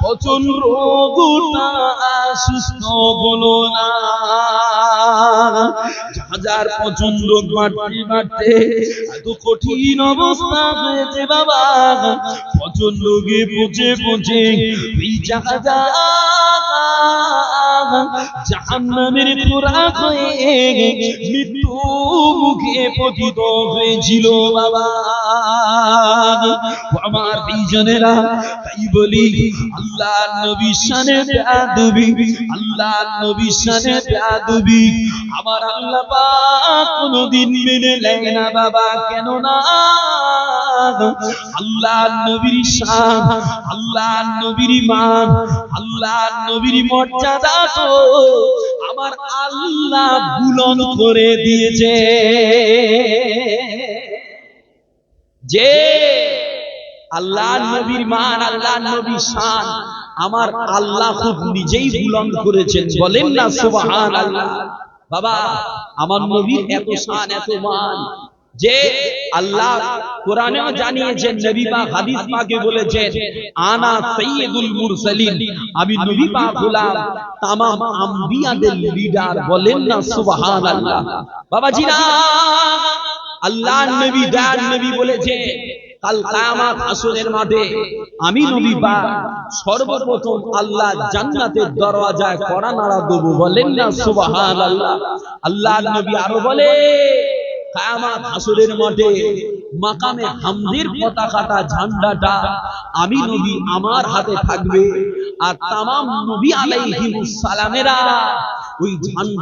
পচন রোগটা সুস্থ হলো না। জাহাজার পচন রোগ বাড়তে বাড়তে এত কঠিন অবস্থা হয়েছে বাবা, পচন রোগে পচে পচে এই জাহাজা জাহান্নামের খোরাক হয়ে মৃত্যু মুখে পতিত হয়েছিল বাবা। আমার ভাইজানেরা, তাই বলি আল্লাহর নবীর শানে বেয়াদবি, আল্লাহর নবীর শানে বেয়াদবি আমার আল্লাহ পাক কোনদিন মেনে নেয় না বাবা। কেননা আল্লাহর নবীর শান, আল্লাহর নবীর মান, আল্লাহর নবীর মর্যাদা তো আমার আল্লাহ বুলন্দ করে দিয়েছে। যে আল্লাহর নবীর মান, আল্লাহর নবীর শান আমার আল্লাহ খুব নিজেই বুলন্দ করেছেন, বলেন না সুবহানাল্লাহ। বাবা আমার নবীর এত শান এত মান যে আল্লাহ কোরআনেও জানিয়েছেন, নবী পাক হাদিস পাকে বলেছেন, আনা সাইয়্যিদুল মুরসালিন, আমি নবী পাক হলাম तमाम আম্বিয়াদের লিডার, বলেন না সুবহানাল্লাহ। বাবাজিরা আল্লাহর নবী দার নবী বলেছে, কাল কিয়ামত হাসরের মাঠে আমি নবী পাক সর্বপ্রথম আল্লাহ জান্নাতের দরওয়াজায় কড়া নাড়া দেব, বলেন না সুবহানাল্লাহ। আল্লাহর নবী আরো বলে, কিয়ামত হাসরের মাঠে মাকামে হামদের পতাকাটা ঝান্ডাটা আমি নবী আমার হাতে থাকবে, আর तमाम নবী আলাইহিস সালামেরা ওই ঝান্ডা